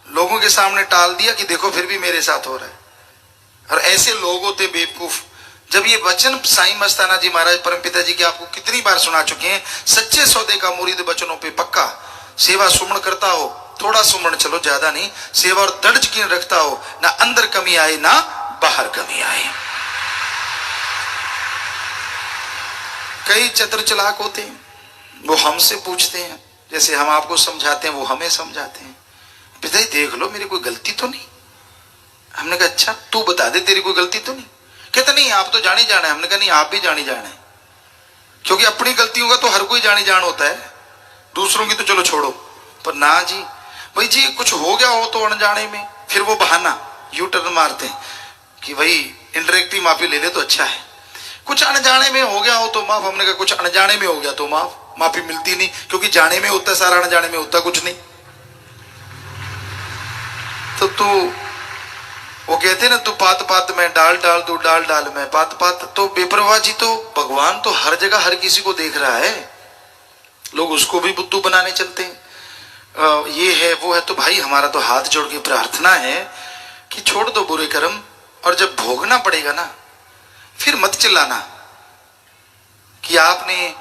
लोगों के सामने टाल दिया कि देखो फिर भी मेरे साथ हो रहा है। और ऐसे लोग होते बेवकूफ। जब ये वचन साईं मस्ताना जी महाराज परमपिता जी के आपको कितनी बार सुना चुके हैं, सच्चे सौदे का मुरीद वचनों पे पक्का, सेवा सुमन करता हो, थोड़ा सुमन चलो ज्यादा नहीं, सेवा और दृढ़ यकीन रखता हो, ना अंदर कमी आए ना बाहर कमी आए। कई चतुर चालाक होते हैं, वो हमसे पूछते हैं, जैसे हम आपको समझाते हैं वो हमें समझाते हैं, पिताजी देख लो मेरी कोई गलती तो नहीं। हमने कहा अच्छा तू बता दे तेरी कोई गलती तो नहीं। कहते नहीं आप तो जानी जाना है। हमने कहा नहीं आप भी जानी जाना है, क्योंकि अपनी गलतियों का तो हर कोई जानी जान होता है, दूसरों की तो चलो छोड़ो। पर ना जी, भाई जी कुछ हो गया हो तो अनजाने में, फिर वो बहाना यू टर्न मारते हैं कि भाई इंडायरेक्टली माफी ले ले तो अच्छा है, कुछ अनजाने में हो गया हो तो माफ। हमने कहा कुछ अनजाने में हो गया तो माफ, माफी मिलती नहीं, क्योंकि जाने में होता है सारा, अनजाने में होता कुछ नहीं। तो तू वो कहते ना, तू पात पात में डाल डाल, तू डाल डाल में पात पात। तो बेपरवाह जी, तो भगवान तो हर जगह हर किसी को देख रहा है, लोग उसको भी बुद्धू बनाने चलते हैं, ये है वो है। तो भाई हमारा तो हाथ जोड़ के प्रार्थना है कि छोड़ दो बुरे कर्म, और जब भोगना पड़ेगा ना फिर मत चिल्लाना कि आपने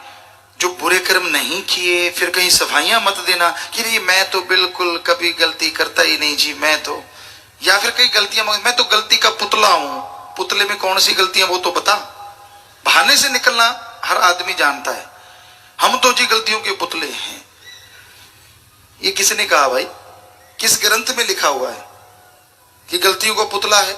जो बुरे कर्म नहीं किए, फिर कहीं सफाइयां मत देना कि नहीं मैं तो बिल्कुल कभी गलती करता ही नहीं जी, मैं तो, या फिर कई गलतियां, मैं तो गलती का पुतला हूं। पुतले में कौन सी गलतियां वो तो बता। बहाने से निकलना हर आदमी जानता है, हम तो जी गलतियों के पुतले हैं। ये किसने कहा भाई, किस ग्रंथ में लिखा हुआ है कि गलतियों का पुतला है?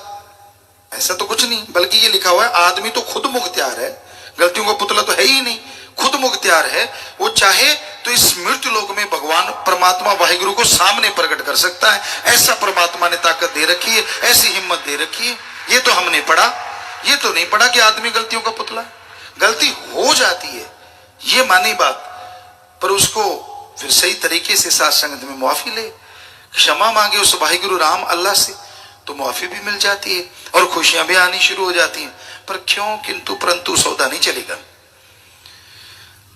ऐसा तो कुछ नहीं, बल्कि ये लिखा हुआ है आदमी तो खुद मुख्तियार है, गलतियों का पुतला तो है ही नहीं, खुद मुख्तियार है। वो चाहे तो इस मृत्यु लोक में भगवान परमात्मा वाहिगुरु को सामने प्रकट कर सकता है, ऐसा परमात्मा ने ताकत दे रखी है, ऐसी हिम्मत दे रखी है। ये तो हमने पढ़ा, ये तो नहीं पढ़ा कि आदमी गलतियों का पुतला। गलती हो जाती है, ये मानी बात, पर उसको फिर सही तरीके से साथ संगत में माफी ले। क्षमा मांगे उस भाई गुरु राम अल्लाह से तो माफी भी मिल जाती है और खुशियां भी आनी शुरू हो जाती हैं। पर क्यों किंतु परंतु सौदा नहीं चलेगा।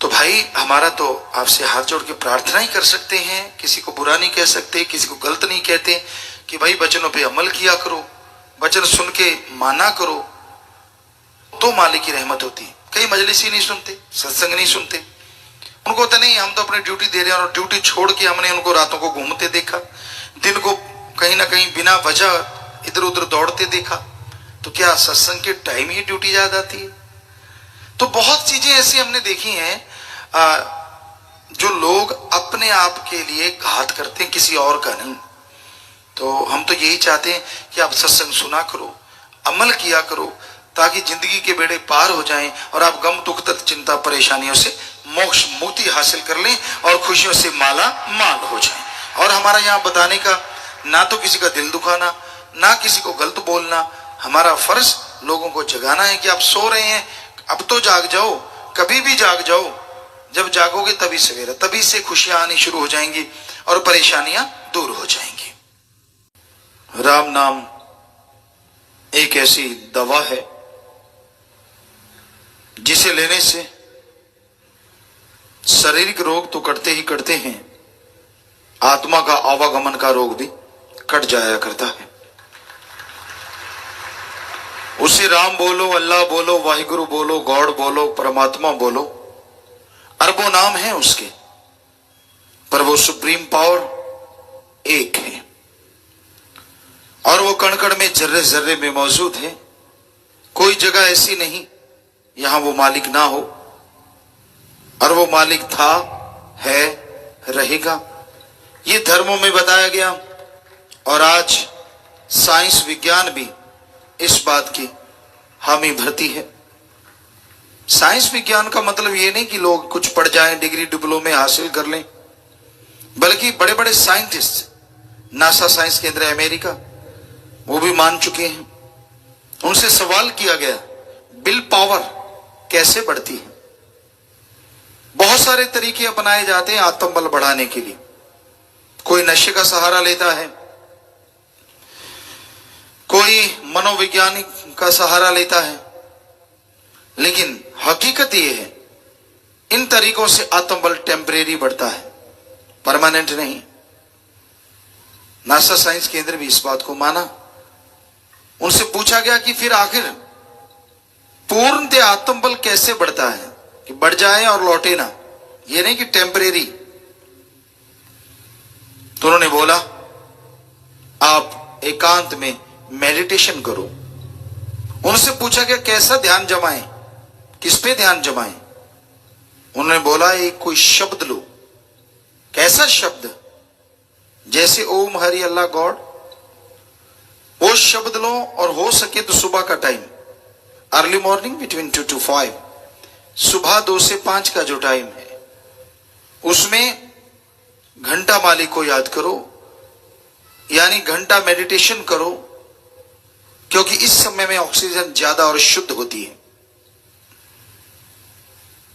तो भाई हमारा तो आपसे हाथ जोड़ के प्रार्थना ही कर सकते हैं, किसी को बुरा नहीं कह सकते, किसी को गलत नहीं कहते कि भाई वचनों पे अमल किया करो, वचन सुन के माना करो तो मालिक की रहमत होती है। कई मजलिस ही नहीं सुनते, सत्संग नहीं सुनते, उनको होता नहीं हम तो अपनी ड्यूटी दे रहे हैं और ड्यूटी छोड़ के हमने उनको रातों को घूमते देखा, दिन को कहीं ना कहीं बिना वजह इधर उधर दौड़ते देखा, तो क्या सत्संग के टाइम ही ड्यूटी याद आती है। तो बहुत चीजें ऐसी हमने देखी हैं जो लोग अपने आप के लिए घात करते हैं, किसी और का नहीं। तो हम तो यही चाहते हैं कि आप सत्संग सुना करो, अमल किया करो, ताकि जिंदगी के बेड़े पार हो जाएं और आप गम दुख तक चिंता परेशानियों से मोक्ष मुक्ति हासिल कर लें और खुशियों से माला माल हो जाएं। और हमारा यहाँ बताने का ना तो किसी का दिल दुखाना, ना किसी को गलत बोलना, हमारा फर्ज लोगों को जगाना है कि आप सो रहे हैं, अब तो जाग जाओ, कभी भी जाग जाओ, जब जागोगे तभी सवेरा, तभी से खुशियां आनी शुरू हो जाएंगी और परेशानियां दूर हो जाएंगी। राम नाम एक ऐसी दवा है जिसे लेने से शारीरिक रोग तो कटते ही कटते हैं, आत्मा का आवागमन का रोग भी कट जाया करता है। उसे राम बोलो, अल्लाह बोलो, वाहिगुरु बोलो, गॉड बोलो, परमात्मा बोलो, अरबों नाम है उसके, पर वो सुप्रीम पावर एक है और वो कण कण में जर्रे जर्रे में मौजूद है। कोई जगह ऐसी नहीं यहां वो मालिक ना हो, और वो मालिक था, है, रहेगा। ये धर्मों में बताया गया और आज साइंस विज्ञान भी इस बात की हामी भरती है। साइंस विज्ञान का मतलब ये नहीं कि लोग कुछ पढ़ जाएं, डिग्री डिप्लोमे हासिल कर लें, बल्कि बड़े बड़े साइंटिस्ट, नासा साइंस केंद्र अमेरिका, वो भी मान चुके हैं। उनसे सवाल किया गया विल पावर कैसे बढ़ती है। बहुत सारे तरीके अपनाए जाते हैं आत्म बल बढ़ाने के लिए। कोई नशे का सहारा लेता है, कोई मनोवैज्ञानिक का सहारा लेता है, लेकिन हकीकत यह है इन तरीकों से आत्मबल टेम्परेरी बढ़ता है, परमानेंट नहीं। नासा साइंस केंद्र भी इस बात को माना। उनसे पूछा गया कि फिर आखिर पूर्णतः आत्मबल कैसे बढ़ता है कि बढ़ जाए और लौटे ना, ये नहीं कि टेम्परेरी। तो उन्होंने बोला आप एकांत में मेडिटेशन करो। उनसे पूछा गया कैसा ध्यान जमाएं, किस पे ध्यान जमाएं। उन्होंने बोला एक कोई शब्द लो। कैसा शब्द? जैसे ओम हरि अल्लाह गॉड, वो शब्द लो और हो सके तो सुबह का time, early morning between 2 to 5, सुबह 2 से 5 का जो टाइम है उसमें घंटा मालिक को याद करो, यानी घंटा मेडिटेशन करो, क्योंकि इस समय में ऑक्सीजन ज्यादा और शुद्ध होती है।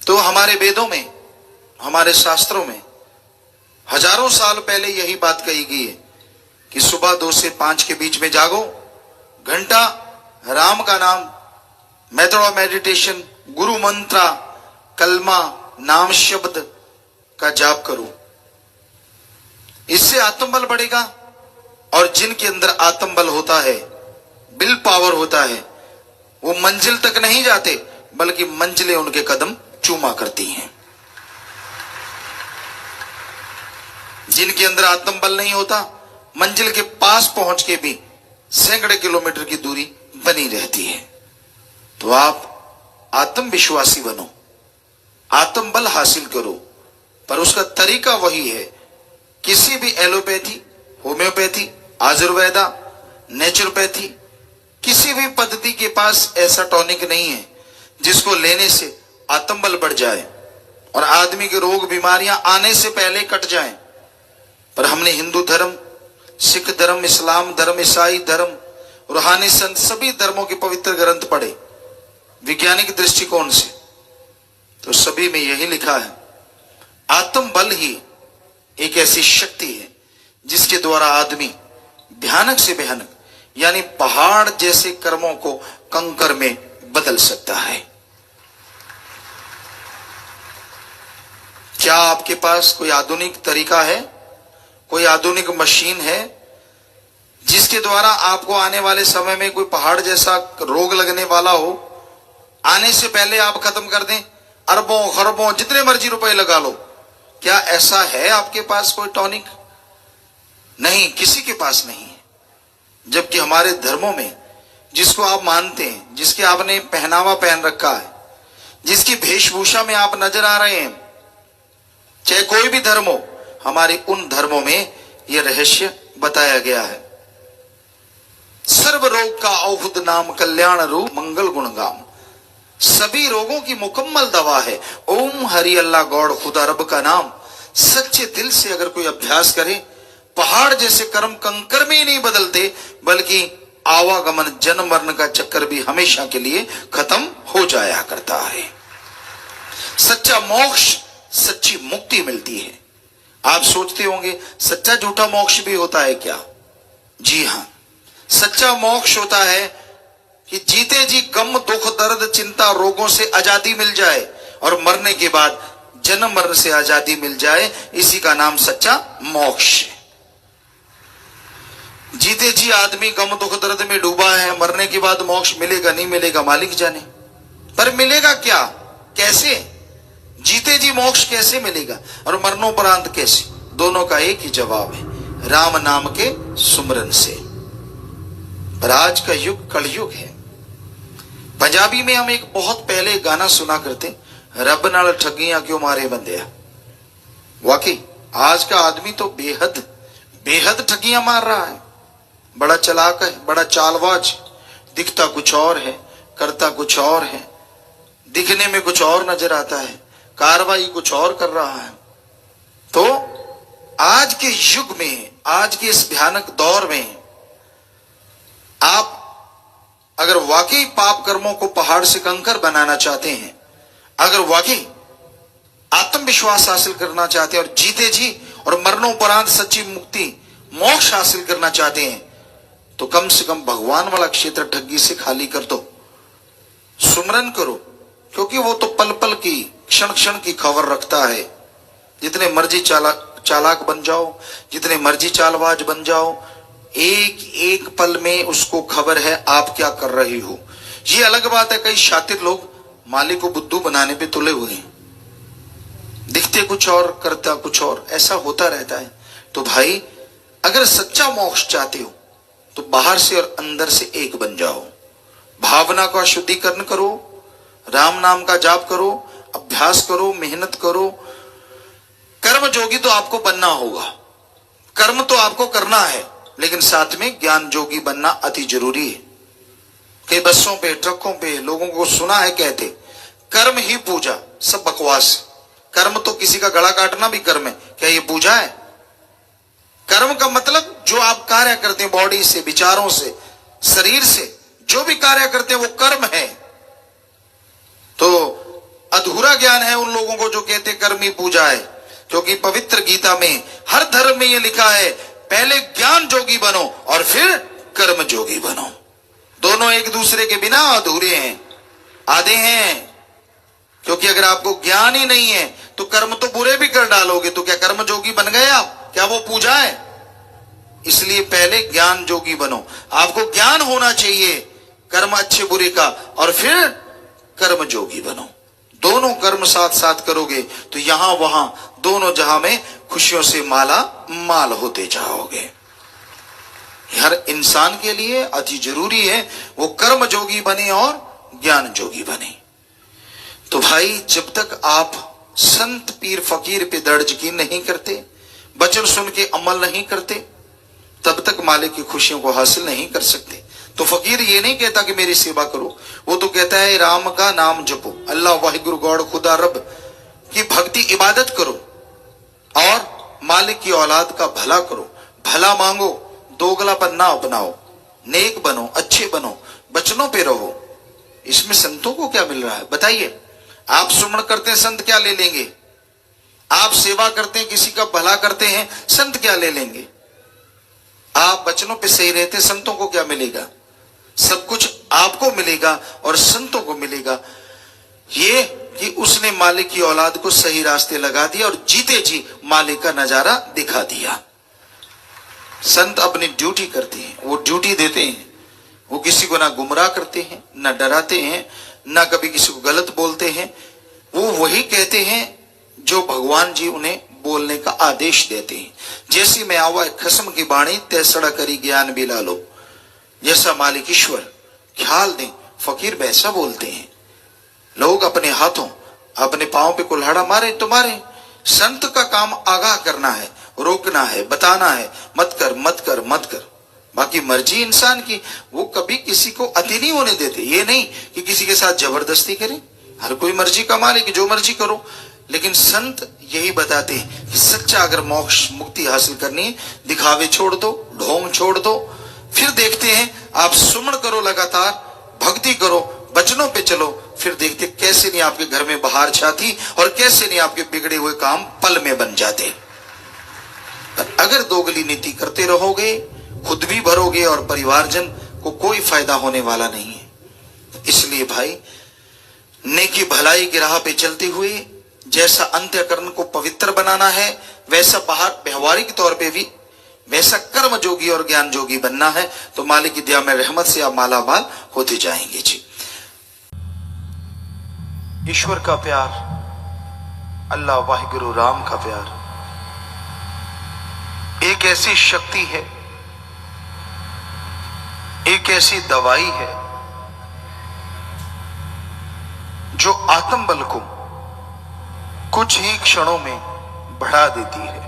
तो हमारे वेदों में, हमारे शास्त्रों में हजारों साल पहले यही बात कही गई है कि सुबह 2 से 5 के बीच में जागो, घंटा राम का नाम, मेथड ऑफ मेडिटेशन, गुरु मंत्रा, कलमा, नाम शब्द का जाप करो। इससे आत्मबल बढ़ेगा। और जिनके अंदर आत्मबल होता है, विल पावर होता है, वो मंजिल तक नहीं जाते, बल्कि मंजिलें उनके कदम चूमा करती हैं। जिनके अंदर आत्मबल नहीं होता, मंजिल के पास पहुंच के भी सैकड़े किलोमीटर की दूरी बनी रहती है। तो आप आत्मविश्वासी बनो, आत्मबल हासिल करो, पर उसका तरीका वही है। किसी भी एलोपैथी, होम्योपैथी, आयुर्वेदा, नेचुरोपैथी, किसी भी पद्धति के पास ऐसा टॉनिक नहीं है जिसको लेने से आत्मबल बढ़ जाए और आदमी के रोग बीमारियां आने से पहले कट जाएं। पर हमने हिंदू धर्म, सिख धर्म, इस्लाम धर्म, ईसाई धर्म, रूहानी संत, सभी धर्मों के पवित्र ग्रंथ पढ़े वैज्ञानिक दृष्टिकोण से, तो सभी में यही लिखा है आत्मबल ही एक ऐसी शक्ति है जिसके द्वारा आदमी भयानक से भयानक यानी पहाड़ जैसे कर्मों को कंकर में बदल सकता है। क्या आपके पास कोई आधुनिक तरीका है, कोई आधुनिक मशीन है जिसके द्वारा आपको आने वाले समय में कोई पहाड़ जैसा रोग लगने वाला हो, आने से पहले आप खत्म कर दें? अरबों खरबों जितने मर्जी रुपए लगा लो, क्या ऐसा है आपके पास कोई टॉनिक? नहीं, किसी के पास नहीं है। जबकि हमारे धर्मों में जिसको आप मानते हैं, जिसके आपने पहनावा पहन रखा है, जिसकी वेशभूषा में आप नजर आ रहे हैं, चाहे कोई भी धर्म हो, हमारे उन धर्मों में यह रहस्य बताया गया है। सर्व रोग का औषध नाम कल्याण रूप मंगल गुणगाम, सभी रोगों की मुकम्मल दवा है ओम हरि अल्लाह गौड़ खुदा रब का नाम। सच्चे दिल से अगर कोई अभ्यास करे, पहाड़ जैसे कर्म कंकर में ही नहीं बदलते, बल्कि आवागमन जन्म मरण का चक्कर भी हमेशा के लिए खत्म हो जाया करता है। सच्चा मोक्ष, सच्ची मुक्ति मिलती है। आप सोचते होंगे सच्चा झूठा मोक्ष भी होता है क्या? जी हां, सच्चा मोक्ष होता है कि जीते जी गम दुख दर्द चिंता रोगों से आजादी मिल जाए और मरने के बाद जन्म मरण से आजादी मिल जाए, इसी का नाम सच्चा मोक्ष है। जीते जी आदमी गम दुख दर्द में डूबा है, मरने के बाद मोक्ष मिलेगा नहीं मिलेगा मालिक जाने, पर मिलेगा क्या, कैसे? जीते जी मोक्ष कैसे मिलेगा और मरणोपरांत कैसे? दोनों का एक ही जवाब है, राम नाम के सुमरन से। पर आज का युग कलयुग है। पंजाबी में हम एक बहुत पहले गाना सुना करते, रब नाल ठगियां क्यों मारे बंदिया। वाकई आज का आदमी तो बेहद बेहद ठगियां मार रहा है, बड़ा चालाक है, बड़ा चालबाज, दिखता कुछ और है, करता कुछ और है, दिखने में कुछ और नजर आता है, कार्रवाई कुछ और कर रहा है। तो आज के युग में, आज के इस भयानक दौर में आप अगर वाकई पाप कर्मों को पहाड़ से कंकर बनाना चाहते हैं, अगर वाकई आत्मविश्वास हासिल करना चाहते हैं और जीते जी और मरणोपरांत सच्ची मुक्ति मोक्ष हासिल करना चाहते हैं, तो कम से कम भगवान वाला क्षेत्र ठगी से खाली कर दो, सुमरन करो, क्योंकि वो तो पल पल की क्षण क्षण की खबर रखता है। जितने मर्जी चालाक बन जाओ, जितने मर्जी चालबाज बन जाओ, एक एक पल में उसको खबर है आप क्या कर रहे हो। ये अलग बात है कई शातिर लोग मालिक को बुद्धू बनाने पे तुले हुए हैं, दिखते कुछ और करता कुछ और, ऐसा होता रहता है। तो भाई अगर सच्चा मोक्ष चाहते हो तो बाहर से और अंदर से एक बन जाओ, भावना का शुद्धिकरण करो, राम नाम का जाप करो, अभ्यास करो, मेहनत करो। कर्म जोगी तो आपको बनना होगा, कर्म तो आपको करना है, लेकिन साथ में ज्ञान जोगी बनना अति जरूरी है। कई बसों पे ट्रकों पे लोगों को सुना है कहते कर्म ही पूजा, सब बकवास। कर्म तो किसी का गला काटना भी कर्म है, क्या ये पूजा है? कर्म का मतलब जो आप कार्य करते हैं बॉडी से, विचारों से, शरीर से, जो भी कार्य करते हैं वो कर्म है। तो अधूरा ज्ञान है उन लोगों को जो कहते हैं कर्म ही पूजा है, क्योंकि पवित्र गीता में हर धर्म में ये लिखा है पहले ज्ञान जोगी बनो और फिर कर्म जोगी बनो। दोनों एक दूसरे के बिना अधूरे हैं, आधे हैं। क्योंकि अगर आपको ज्ञान ही नहीं है तो कर्म तो बुरे भी कर डालोगे, तो क्या कर्म जोगी बन गए आप? क्या वो पूजा है? इसलिए पहले ज्ञान जोगी बनो। आपको ज्ञान होना चाहिए कर्म अच्छे बुरे का, और फिर कर्म जोगी बनो। दोनों कर्म साथ साथ करोगे तो यहां वहां दोनों जहां में खुशियों से माला माल होते जाओगे। हर इंसान के लिए अति जरूरी है वो कर्म जोगी बने और ज्ञान जोगी बने। तो भाई जब तक आप संत पीर फकीर पे दर्ज की नहीं करते, वचन सुन के अमल नहीं करते, तब तक मालिक की खुशियों को हासिल नहीं कर सकते। तो फकीर ये नहीं कहता कि मेरी सेवा करो, वो तो कहता है राम का नाम जपो, अल्लाह वाहिगुरु गौड़ खुदा रब की भक्ति इबादत करो और मालिक की औलाद का भला करो, भला मांगो, दोगलापन ना अपनाओ, नेक बनो, अच्छे बनो, वचनों पे रहो। इसमें संतों को क्या मिल रहा है बताइए? आप सुमरण करते हैं, संत क्या ले लेंगे? आप सेवा करते हैं, किसी का भला करते हैं, संत क्या ले लेंगे? आप वचनों पे सही रहते, संतों को क्या मिलेगा? सब कुछ आपको मिलेगा और संतों को मिलेगा। ये कि उसने मालिक की औलाद को सही रास्ते लगा दिया और जीते जी मालिक का नजारा दिखा दिया। संत अपनी ड्यूटी करते हैं, वो ड्यूटी देते हैं। वो किसी को ना गुमराह करते हैं, ना डराते हैं, ना कभी किसी को गलत बोलते हैं। वो वही कहते हैं जो भगवान जी उन्हें बोलने का आदेश देते हैं। जैसी मैं आवा खसम की बाणी तय सड़ा करी ज्ञान बिला लो। जैसा मालिक ईश्वर ख्याल दें, फकीर वैसा बोलते हैं। लोग अपने हाथों अपने पांव पे कुल्हाड़ा मारे तो मारे, संत का काम आगाह करना है, रोकना है, बताना है, मत कर मत कर मत कर। बाकी मर्जी इंसान की, वो कभी किसी को अति नहीं होने देते। ये नहीं कि किसी के साथ जबरदस्ती करें, हर कोई मर्जी का मालिक, जो मर्जी करो। लेकिन संत यही बताते हैं कि सच्चा अगर मोक्ष मुक्ति हासिल करनी है, दिखावे छोड़ दो, ढोंग छोड़ दो, फिर देखते हैं। आप सुमन करो, लगातार भक्ति करो, वचनों पे चलो, फिर देखते कैसे नहीं आपके घर में बहार छाती और कैसे नहीं आपके बिगड़े हुए काम पल में बन जाते। पर अगर दोगली नीति करते रहोगे, खुद भी भरोगे और परिवारजन को कोई फायदा होने वाला नहीं है। इसलिए भाई, नेकी भलाई की राह पे चलते हुए जैसा अंत्यकरण को पवित्र बनाना है, वैसा बाहर व्यवहारिक तौर पे भी वैसा कर्म जोगी और ज्ञान जोगी बनना है। तो मालिक की दया में रहमत से आप मालामाल होते जाएंगे। जी, ईश्वर का प्यार, अल्लाह वाहिगुरु राम का प्यार एक ऐसी शक्ति है, एक ऐसी दवाई है जो आत्मबल को कुछ ही क्षणों में बढ़ा देती है।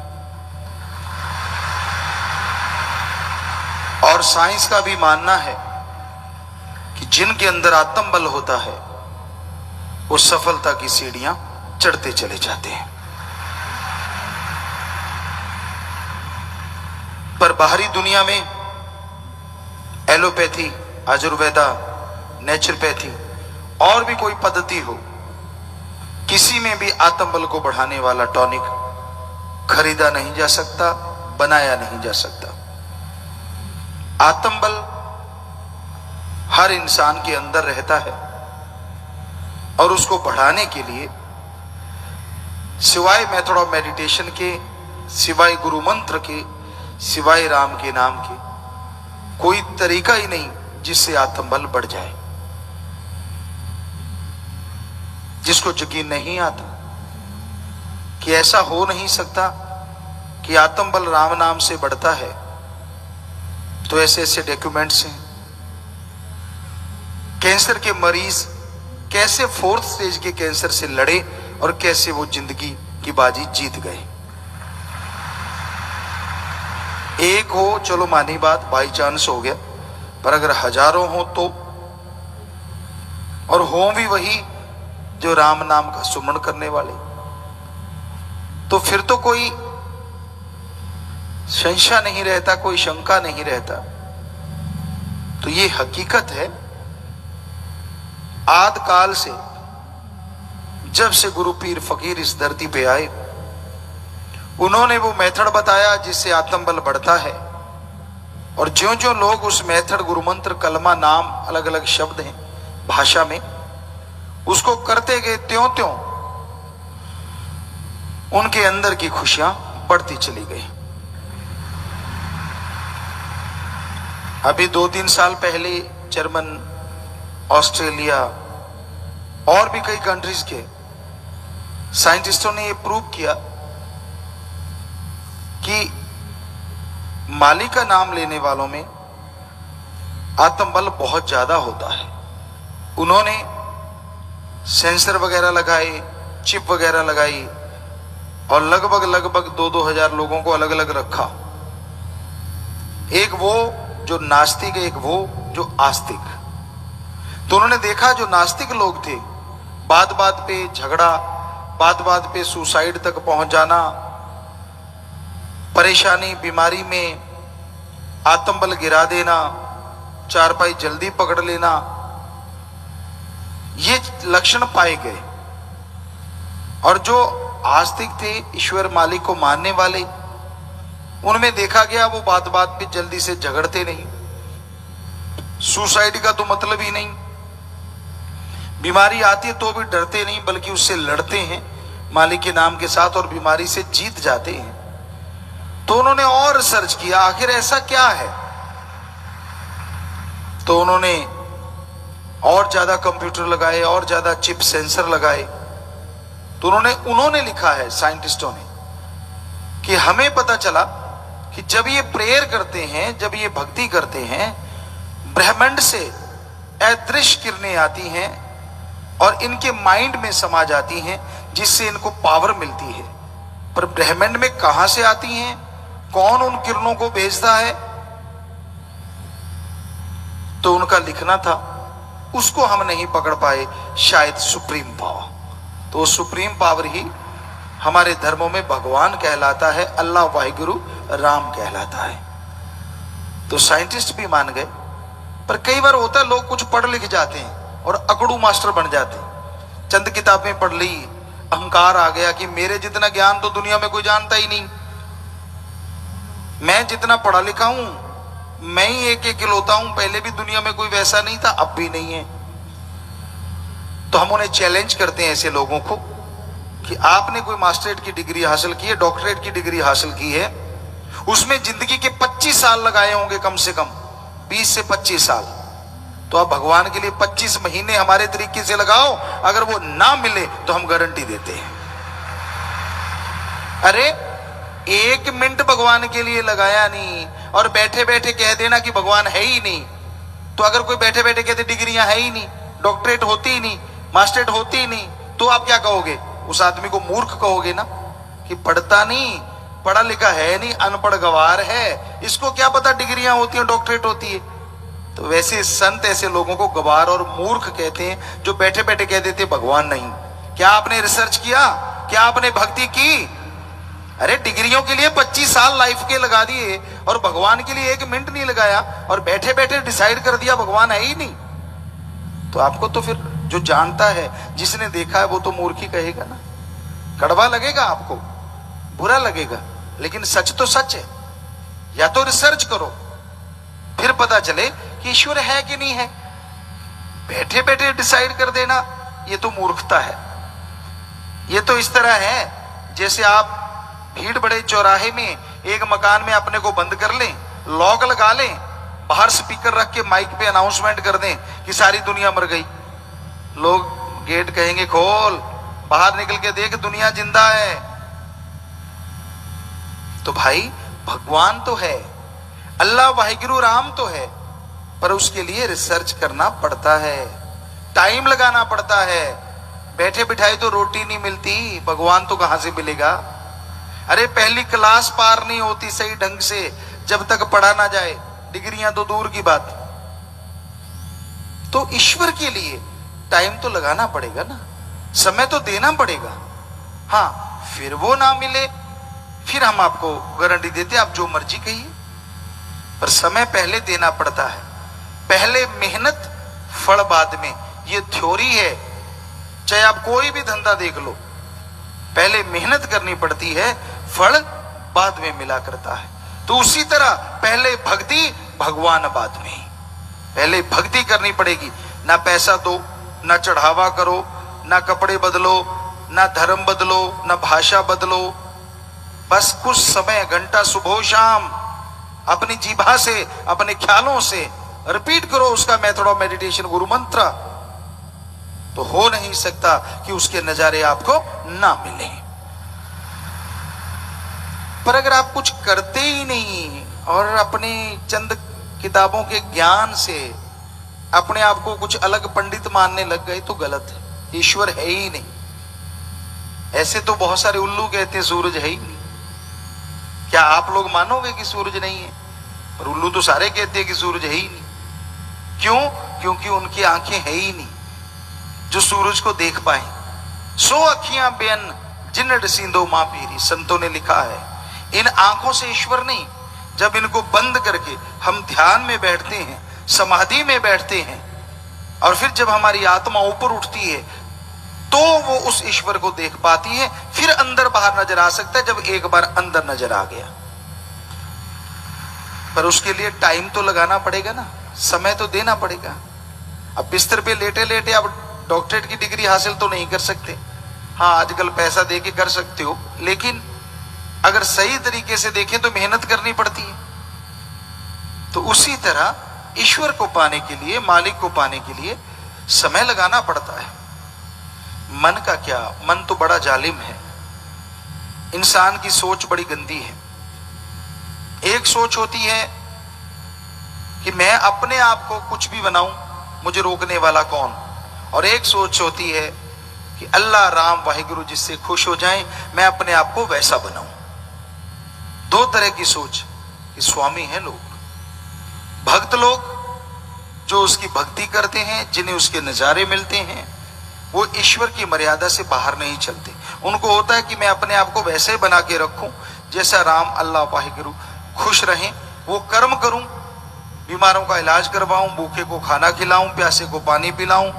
और साइंस का भी मानना है कि जिनके अंदर आत्मबल होता है वो सफलता की सीढ़ियां चढ़ते चले जाते हैं। पर बाहरी दुनिया में एलोपैथी, आयुर्वेदा, नेचुरोपैथी और भी कोई पद्धति हो, किसी में भी आत्मबल को बढ़ाने वाला टॉनिक खरीदा नहीं जा सकता, बनाया नहीं जा सकता। आत्मबल हर इंसान के अंदर रहता है और उसको बढ़ाने के लिए सिवाय मेथड ऑफ मेडिटेशन के, सिवाय गुरु मंत्र के, सिवाय राम के नाम के कोई तरीका ही नहीं जिससे आत्मबल बढ़ जाए। जिसको यकीन नहीं आता कि ऐसा हो नहीं सकता कि आत्मबल राम नाम से बढ़ता है, तो ऐसे ऐसे डॉक्यूमेंट्स हैं। कैंसर के मरीज कैसे 4th स्टेज के कैंसर से लड़े और कैसे वो जिंदगी की बाजी जीत गए। एक हो चलो मानी बात, बाई चांस हो गया, पर अगर हजारों हो तो, और हो भी वही जो राम नाम का सुमन करने वाले, तो फिर तो कोई संशय नहीं रहता, कोई शंका नहीं रहता। तो ये हकीकत है। आद काल से जब से गुरु पीर फकीर इस धरती पे आए, उन्होंने वो मेथड बताया जिससे आत्मबल बढ़ता है। और ज्यों ज्यों लोग उस मेथड, गुरु मंत्र, कलमा, नाम, अलग अलग शब्द हैं भाषा में, उसको करते गए, त्यों त्यों उनके अंदर की खुशियां बढ़ती चली गई। अभी 2-3 साल पहले जर्मन, ऑस्ट्रेलिया और भी कई कंट्रीज के साइंटिस्टों ने यह प्रूव किया कि मालिक का नाम लेने वालों में आत्मबल बहुत ज्यादा होता है। उन्होंने सेंसर वगैरह लगाए, चिप वगैरह लगाई और लगभग 2-2 हजार लोगों को अलग अलग रखा। एक वो जो नास्तिक, एक वो जो आस्तिक। तो उन्होंने देखा जो नास्तिक लोग थे, बात बात पे झगड़ा, बात बात पे सुसाइड तक पहुंच जाना, परेशानी, बीमारी में आत्मबल गिरा देना, चारपाई जल्दी पकड़ लेना, ये लक्षण पाए गए। और जो आस्तिक थे, ईश्वर मालिक को मानने वाले, उनमें देखा गया वो बात बात पे जल्दी से झगड़ते नहीं, सुसाइड का तो मतलब ही नहीं, बीमारी आती है तो भी डरते नहीं बल्कि उससे लड़ते हैं मालिक के नाम के साथ और बीमारी से जीत जाते हैं। तो उन्होंने और रिसर्च किया आखिर ऐसा क्या है, तो उन्होंने और ज्यादा कंप्यूटर लगाए और ज्यादा चिप सेंसर लगाए। तो उन्होंने लिखा है साइंटिस्टों ने कि हमें पता चला कि जब ये प्रेयर करते हैं, जब ये भक्ति करते हैं, ब्रह्मांड से अदृश्य किरणें आती हैं और इनके माइंड में समा जाती हैं जिससे इनको पावर मिलती है। पर ब्रह्मांड में कहां से आती हैं, कौन उन किरणों को भेजता है, तो उनका लिखना था, उसको हम नहीं पकड़ पाए, शायद सुप्रीम पावर। तो सुप्रीम पावर ही हमारे धर्मों में भगवान कहलाता है, अल्लाह वाहिगुरु राम कहलाता है। तो साइंटिस्ट भी मान गए। पर कई बार होता है लोग कुछ पढ़ लिख जाते हैं और अकड़ू मास्टर बन जाते हैं, चंद किताबें पढ़ ली, अहंकार आ गया कि मेरे जितना ज्ञान तो दुनिया में कोई जानता ही नहीं, मैं जितना पढ़ा लिखा हूं मैं ही एक इकलौता हूं, पहले भी दुनिया में कोई वैसा नहीं था, अब भी नहीं है। तो हम उन्हें चैलेंज करते हैं ऐसे लोगों को कि आपने कोई मास्टरेट की डिग्री हासिल की है, डॉक्टरेट की डिग्री हासिल की है, उसमें जिंदगी के 25 साल लगाए होंगे, कम से कम 20 से 25 साल, तो आप भगवान के लिए 25 महीने हमारे तरीके से लगाओ, अगर वो ना मिले तो हम गारंटी देते हैं। अरे 1 मिनट भगवान के लिए लगाया नहीं और बैठे बैठे कह देना कि भगवान है ही नहीं। तो अगर कोई बैठे बैठे कहते डिग्रियां है ही नहीं, डॉक्टरेट होती ही नहीं, मास्टरेट होती ही नहीं, तो आप क्या कहोगे? उस आदमी को मूर्ख कहोगे ना, कि पढ़ता नहीं, पढ़ा लिखा है नहीं, अनपढ़ गवार है, इसको क्या पता डिग्रियां होती हैं, डॉक्टरेट होती है। तो वैसे संत ऐसे लोगों को गवार और मूर्ख कहते हैं जो बैठे बैठे कह देते भगवान नहीं। क्या आपने रिसर्च किया? क्या आपने भक्ति की? अरे डिग्रियों के लिए 25 साल लाइफ के लगा दिए और भगवान के लिए 1 मिनट नहीं लगाया और बैठे बैठे डिसाइड कर दिया भगवान है ही नहीं। तो आपको तो फिर जो जानता है, जिसने देखा है, वो तो मूर्ख ही कहेगा ना। कड़वा लगेगा आपको, बुरा लगेगा, लेकिन सच तो सच है। या तो रिसर्च करो फिर पता चले कि ईश्वर है कि नहीं है। बैठे बैठे डिसाइड कर देना, ये तो मूर्खता है। ये तो इस तरह है जैसे आप भीड़ बड़े चौराहे में एक मकान में अपने को बंद कर लें, लॉक लगा लें, बाहर स्पीकर रख के माइक पे अनाउंसमेंट कर दें कि सारी दुनिया मर गई। लोग गेट कहेंगे खोल, बाहर निकल के देख दुनिया जिंदा है। तो भाई भगवान तो है, अल्लाह वाहिगुरु राम तो है, पर उसके लिए रिसर्च करना पड़ता है, टाइम लगाना पड़ता है। बैठे बिठाए तो रोटी नहीं मिलती, भगवान तो कहां से मिलेगा? अरे पहली क्लास पार नहीं होती सही ढंग से जब तक पढ़ा ना जाए, डिग्रियां तो दूर की बात। तो ईश्वर के लिए टाइम तो लगाना पड़ेगा ना, समय तो देना पड़ेगा। हाँ, फिर वो ना मिले फिर हम आपको गारंटी देते आप जो मर्जी कहिए, पर समय पहले देना पड़ता है। पहले मेहनत, फल बाद में, ये थ्योरी है। चाहे आप कोई भी धंधा देख लो, पहले मेहनत करनी पड़ती है, फल बाद में मिला करता है। तो उसी तरह पहले भक्ति, भगवान बाद में। पहले भक्ति करनी पड़ेगी। ना पैसा दो, ना चढ़ावा करो, ना कपड़े बदलो, ना धर्म बदलो, ना भाषा बदलो। बस कुछ समय, घंटा सुबह शाम अपनी जीभा से, अपने ख्यालों से रिपीट करो उसका मेथड ऑफ मेडिटेशन, गुरु मंत्र। तो हो नहीं सकता कि उसके नजारे आपको ना मिले। पर अगर आप कुछ करते ही नहीं और अपने चंद किताबों के ज्ञान से अपने आप को कुछ अलग पंडित मानने लग गए तो गलत है। ईश्वर है ही नहीं। ऐसे तो बहुत सारे उल्लू कहते हैं सूरज है ही नहीं। क्या आप लोग मानोगे कि सूरज नहीं है? पर उल्लू तो सारे कहते हैं कि सूरज है ही नहीं। क्यों? क्योंकि उनकी आंखें है ही नहीं जो सूरज को देख पाए। सो अखियां बेन जिन डसींदो मां पीरी, संतों ने लिखा है। इन आंखों से ईश्वर नहीं। जब इनको बंद करके हम ध्यान में बैठते हैं, समाधि में बैठते हैं, और फिर जब हमारी आत्मा ऊपर उठती है तो वो उस ईश्वर को देख पाती है। फिर अंदर बाहर नजर आ सकता है जब एक बार अंदर नजर आ गया। पर उसके लिए टाइम तो लगाना पड़ेगा ना, समय तो देना पड़ेगा। अब बिस्तर पे लेटे लेटे आप डॉक्टरेट की डिग्री हासिल तो नहीं कर सकते। हाँ, आजकल पैसा दे के कर सकते हो, लेकिन अगर सही तरीके से देखें तो मेहनत करनी पड़ती है। तो उसी तरह ईश्वर को पाने के लिए, मालिक को पाने के लिए समय लगाना पड़ता है। मन का क्या, मन तो बड़ा जालिम है। इंसान की सोच बड़ी गंदी है। एक सोच होती है कि मैं अपने आप को कुछ भी बनाऊं, मुझे रोकने वाला कौन, और एक सोच होती है कि अल्लाह राम वाहिगुरु जिससे खुश हो जाएं, मैं अपने आप को वैसा बनाऊं। दो तरह की सोच कि स्वामी हैं लोग, भक्त लोग जो उसकी भक्ति करते हैं, जिन्हें उसके नजारे मिलते हैं, वो ईश्वर की मर्यादा से बाहर नहीं चलते। उनको होता है कि मैं अपने आप को वैसे बना के रखूं जैसा राम अल्लाह वाहिगुरु खुश रहें, वो कर्म करूं, बीमारों का इलाज करवाऊं, भूखे को खाना खिलाऊं, प्यासे को पानी पिलाऊं।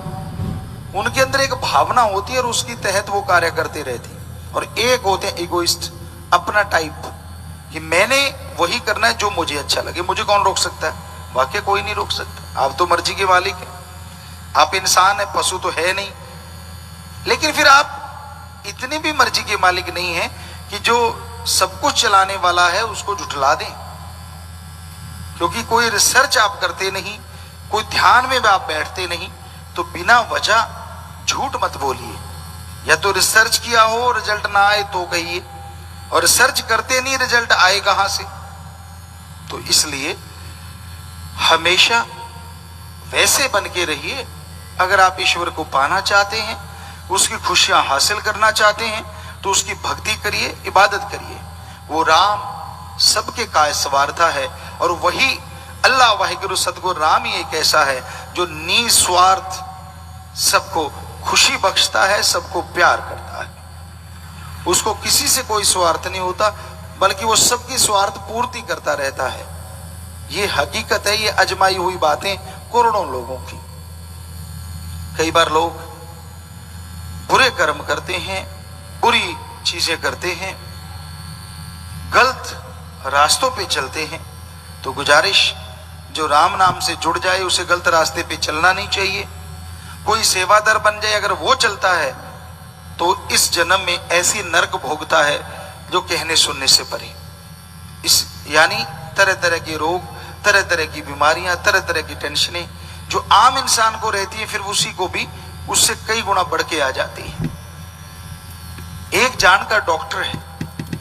उनके अंदर एक भावना होती है और उसके तहत वो कार्य करते रहते हैं। और एक होते हैं इगोइस्ट, अपना टाइप, कि मैंने वही करना है जो मुझे अच्छा लगे, मुझे कौन रोक सकता है। वाकई कोई नहीं रोक सकता, आप तो मर्जी के मालिक हैं। आप इंसान है, पशु तो है नहीं। लेकिन फिर आप इतनी भी मर्जी के मालिक नहीं है कि जो सब कुछ चलाने वाला है उसको झुठला दें। क्योंकि कोई रिसर्च आप करते नहीं, कोई ध्यान में आप बैठते नहीं, तो बिना वजह झूठ मत बोलिए। या तो रिसर्च किया हो, रिजल्ट ना आए तो कहिए, और रिसर्च करते नहीं, रिजल्ट आए कहां से। तो इसलिए हमेशा वैसे बन के रहिए। अगर आप ईश्वर को पाना चाहते हैं, उसकी खुशियां हासिल करना चाहते हैं, तो उसकी भक्ति करिए, इबादत करिए। वो राम सबके काय सवारता है, और वही अल्लाह वाहिगुरु सतगुरु राम ही एक ऐसा है जो निस्वार्थ सबको खुशी बख्शता है, सबको प्यार करता है। उसको किसी से कोई स्वार्थ नहीं होता, बल्कि वो सबकी स्वार्थ पूर्ति करता रहता है। ये हकीकत है, ये अजमाई हुई बातें करोड़ों लोगों की। कई बार लोग बुरे कर्म करते हैं, बुरी चीजें करते हैं, गलत रास्तों पे चलते हैं, तो गुजारिश, जो राम नाम से जुड़ जाए उसे गलत रास्ते पे चलना नहीं चाहिए। कोई सेवादार बन जाए, अगर वो चलता है तो इस जन्म में ऐसी नरक भोगता है जो कहने सुनने से परे। इस यानी तरह तरह के रोग, तरह तरह की बीमारियां, तरह तरह की टेंशनें जो आम इंसान को रहती है, फिर उसी को भी उससे कई गुना बढ़ के आ जाती है। एक जानकार डॉक्टर है,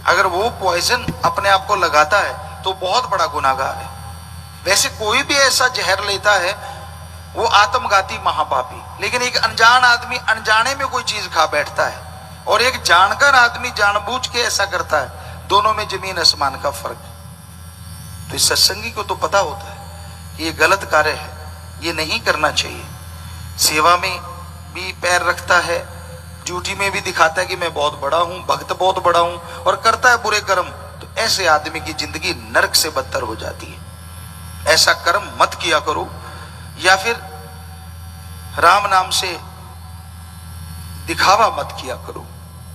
अगर वो पॉइजन अपने आप को लगाता है तो बहुत बड़ा गुनाहगार है। वैसे कोई भी ऐसा जहर लेता है वो आत्मघाती महापापी, लेकिन एक अनजान आदमी अनजाने में कोई चीज खा बैठता है, और एक जानकार आदमी जानबूझ के ऐसा करता है, दोनों में जमीन आसमान का फर्क। तो इस सत्संगी को तो पता होता है कि ये गलत कार्य है, ये नहीं करना चाहिए। सेवा में भी पैर रखता है, ड्यूटी में भी दिखाता है कि मैं बहुत बड़ा हूं, भक्त बहुत बड़ा हूं, और करता है बुरे कर्म। तो ऐसे आदमी की जिंदगी नरक से बदतर हो जाती है। ऐसा कर्म मत किया करो। या फिर राम नाम से दिखावा मत किया करो।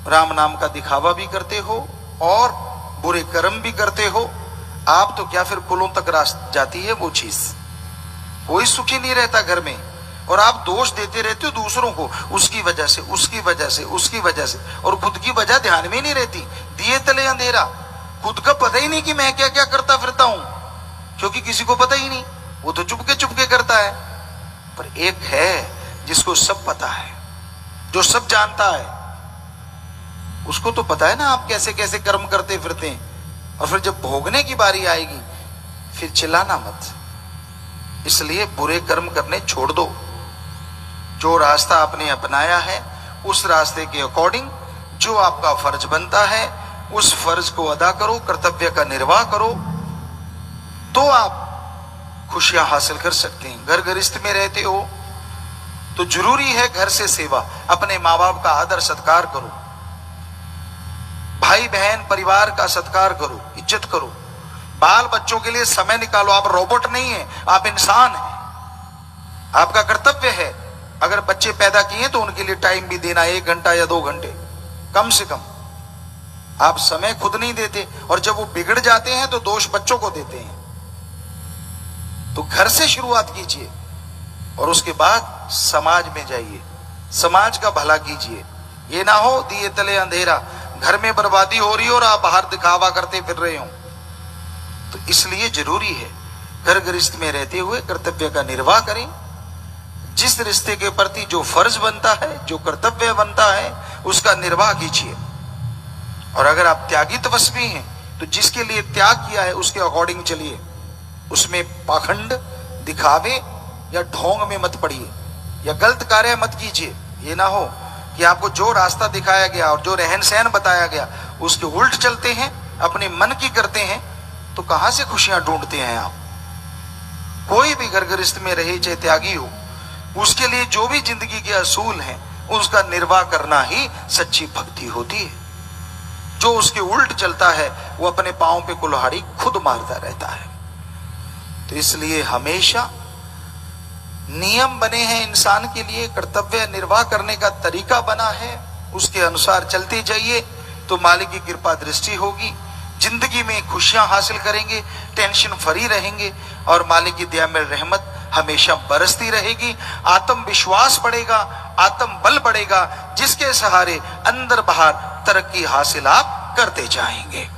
राम नाम का दिखावा भी करते हो और बुरे कर्म भी करते हो। आप तो क्या, फिर कुलों तक रास जाती है वो चीज। कोई सुखी नहीं रहता घर में, और आप दोष देते रहते हो दूसरों को, उसकी वजह से, उसकी वजह से, उसकी वजह से, और खुद की वजह ध्यान में नहीं रहती। दिए तले अंधेरा, खुद का पता ही नहीं कि मैं क्या क्या करता फिरता हूं, क्योंकि किसी को पता ही नहीं, वो तो चुपके चुपके करता है। पर एक है जिसको सब पता है, जो सब जानता है, उसको तो पता है ना आप कैसे कैसे कर्म करते फिरते हैं। और फिर जब भोगने की बारी आएगी फिर चिल्लाना मत। इसलिए बुरे कर्म करने छोड़ दो। जो रास्ता आपने अपनाया है उस रास्ते के अकॉर्डिंग जो आपका फर्ज बनता है उस फर्ज को अदा करो, कर्तव्य का निर्वाह करो, तो आप खुशियां हासिल कर सकते हैं। घर गृहस्थ में रहते हो तो जरूरी है घर से सेवा, अपने माँ बाप का आदर सत्कार करो, भाई बहन परिवार का सत्कार करो, इज्जत करो, बाल बच्चों के लिए समय निकालो। आप रोबोट नहीं है, आप इंसान हैं। आपका कर्तव्य है, अगर बच्चे पैदा किए तो उनके लिए टाइम भी देना, 1 घंटा या 2 घंटे कम से कम। आप समय खुद नहीं देते, और जब वो बिगड़ जाते हैं तो दोष बच्चों को देते हैं। तो घर से शुरुआत कीजिए और उसके बाद समाज में जाइए, समाज का भला कीजिए। ये ना हो दिए तले अंधेरा, घर में बर्बादी हो रही हो और आप बाहर दिखावा करते फिर रहे हो। तो इसलिए जरूरी है घर गृहस्थ में रहते हुए कर्तव्य का निर्वाह करें। जिस रिश्ते के प्रति जो फर्ज बनता है, जो कर्तव्य बनता है, उसका निर्वाह कीजिए। और अगर आप त्यागी तपस्वी हैं तो जिसके लिए त्याग किया है उसके अकॉर्डिंग चलिए। उसमें पाखंड, दिखावे या ढोंग में मत पड़िए या गलत कार्य मत कीजिए। ये ना हो कि आपको जो रास्ता दिखाया गया और जो रहन सहन बताया गया उसके उल्ट चलते हैं, अपने मन की करते हैं, तो कहां से खुशियां ढूंढते हैं आप। कोई भी घर गृहस्थ में रहे, चाहे त्यागी हो, उसके लिए जो भी जिंदगी के असूल हैं उसका निर्वाह करना ही सच्ची भक्ति होती है। जो उसके उल्ट चलता है वो अपने पांव पे कुल्हाड़ी खुद मारता रहता है। तो इसलिए हमेशा नियम बने हैं इंसान के लिए, कर्तव्य निर्वाह करने का तरीका बना है, उसके अनुसार चलते जाइए तो मालिक की कृपा दृष्टि होगी। जिंदगी में खुशियां हासिल करेंगे, टेंशन फ्री रहेंगे और मालिक की दया में रहमत हमेशा बरसती रहेगी। आत्मविश्वास बढ़ेगा, आत्म बल बढ़ेगा, जिसके सहारे अंदर बाहर तरक्की हासिल आप करते जाएंगे।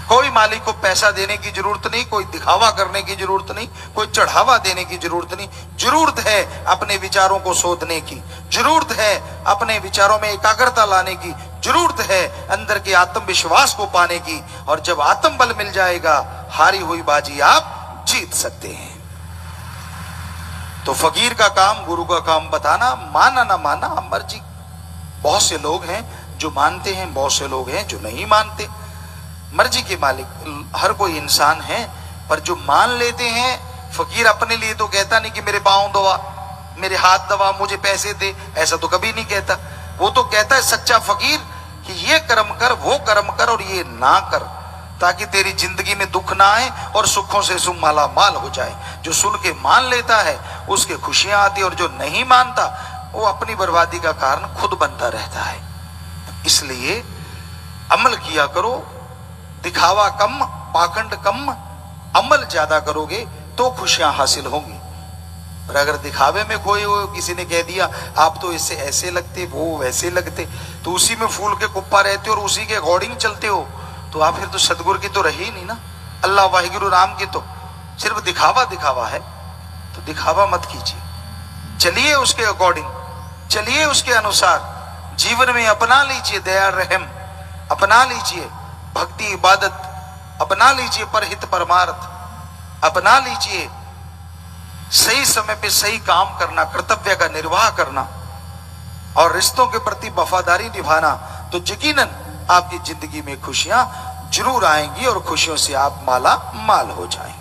कोई मालिक को पैसा देने की जरूरत नहीं, कोई दिखावा करने की जरूरत नहीं, कोई चढ़ावा देने की जरूरत नहीं। जरूरत है अपने विचारों को सोधने की, जरूरत है अपने विचारों में एकाग्रता लाने की, जरूरत है अंदर के आत्मविश्वास को पाने की। और जब आत्म बल मिल जाएगा, हारी हुई बाजी आप जीत सकते हैं। तो फकीर का काम, गुरु का काम बताना, माना ना माना मर्जी। बहुत से लोग हैं जो मानते हैं, बहुत से लोग हैं जो नहीं मानते। मर्जी के मालिक हर कोई इंसान है, पर जो मान लेते हैं, फकीर अपने लिए तो कहता नहीं कि मेरे पांव दबा, मेरे हाथ दबा, मुझे पैसे दे, ऐसा तो कभी नहीं कहता। वो तो कहता है सच्चा फकीर कि ये कर्म कर, वो कर्म कर और ये ना कर, ताकि तेरी जिंदगी में दुख ना आए और सुखों से तुम माला माल हो जाए। जो सुन के मान लेता है उसके खुशियां आती, और जो नहीं मानता वो अपनी बर्बादी का कारण खुद बनता रहता है। इसलिए अमल किया करो, दिखावा कम, पाखंड कम, अमल ज्यादा करोगे तो खुशियां हासिल होंगी। और अगर दिखावे में खोए हो, किसी ने कह दिया आप तो इससे ऐसे लगते, वो वैसे लगते, तो उसी में फूल के कुप्पा रहते हो और उसी के अकॉर्डिंग चलते हो, तो आप फिर तो सदगुरु की तो रही नहीं ना, अल्लाह वाहिगुरु राम की। तो सिर्फ दिखावा दिखावा है, तो दिखावा मत कीजिए, चलिए उसके अकॉर्डिंग, चलिए उसके अनुसार। जीवन में अपना लीजिए दया रहम, अपना लीजिए भक्ति इबादत, अपना लीजिए परहित परमार्थ, अपना लीजिए सही समय पे सही काम करना, कर्तव्य का निर्वाह करना और रिश्तों के प्रति वफादारी निभाना। तो यकीनन आपकी जिंदगी में खुशियां जरूर आएंगी और खुशियों से आप माला माल हो जाएंगे।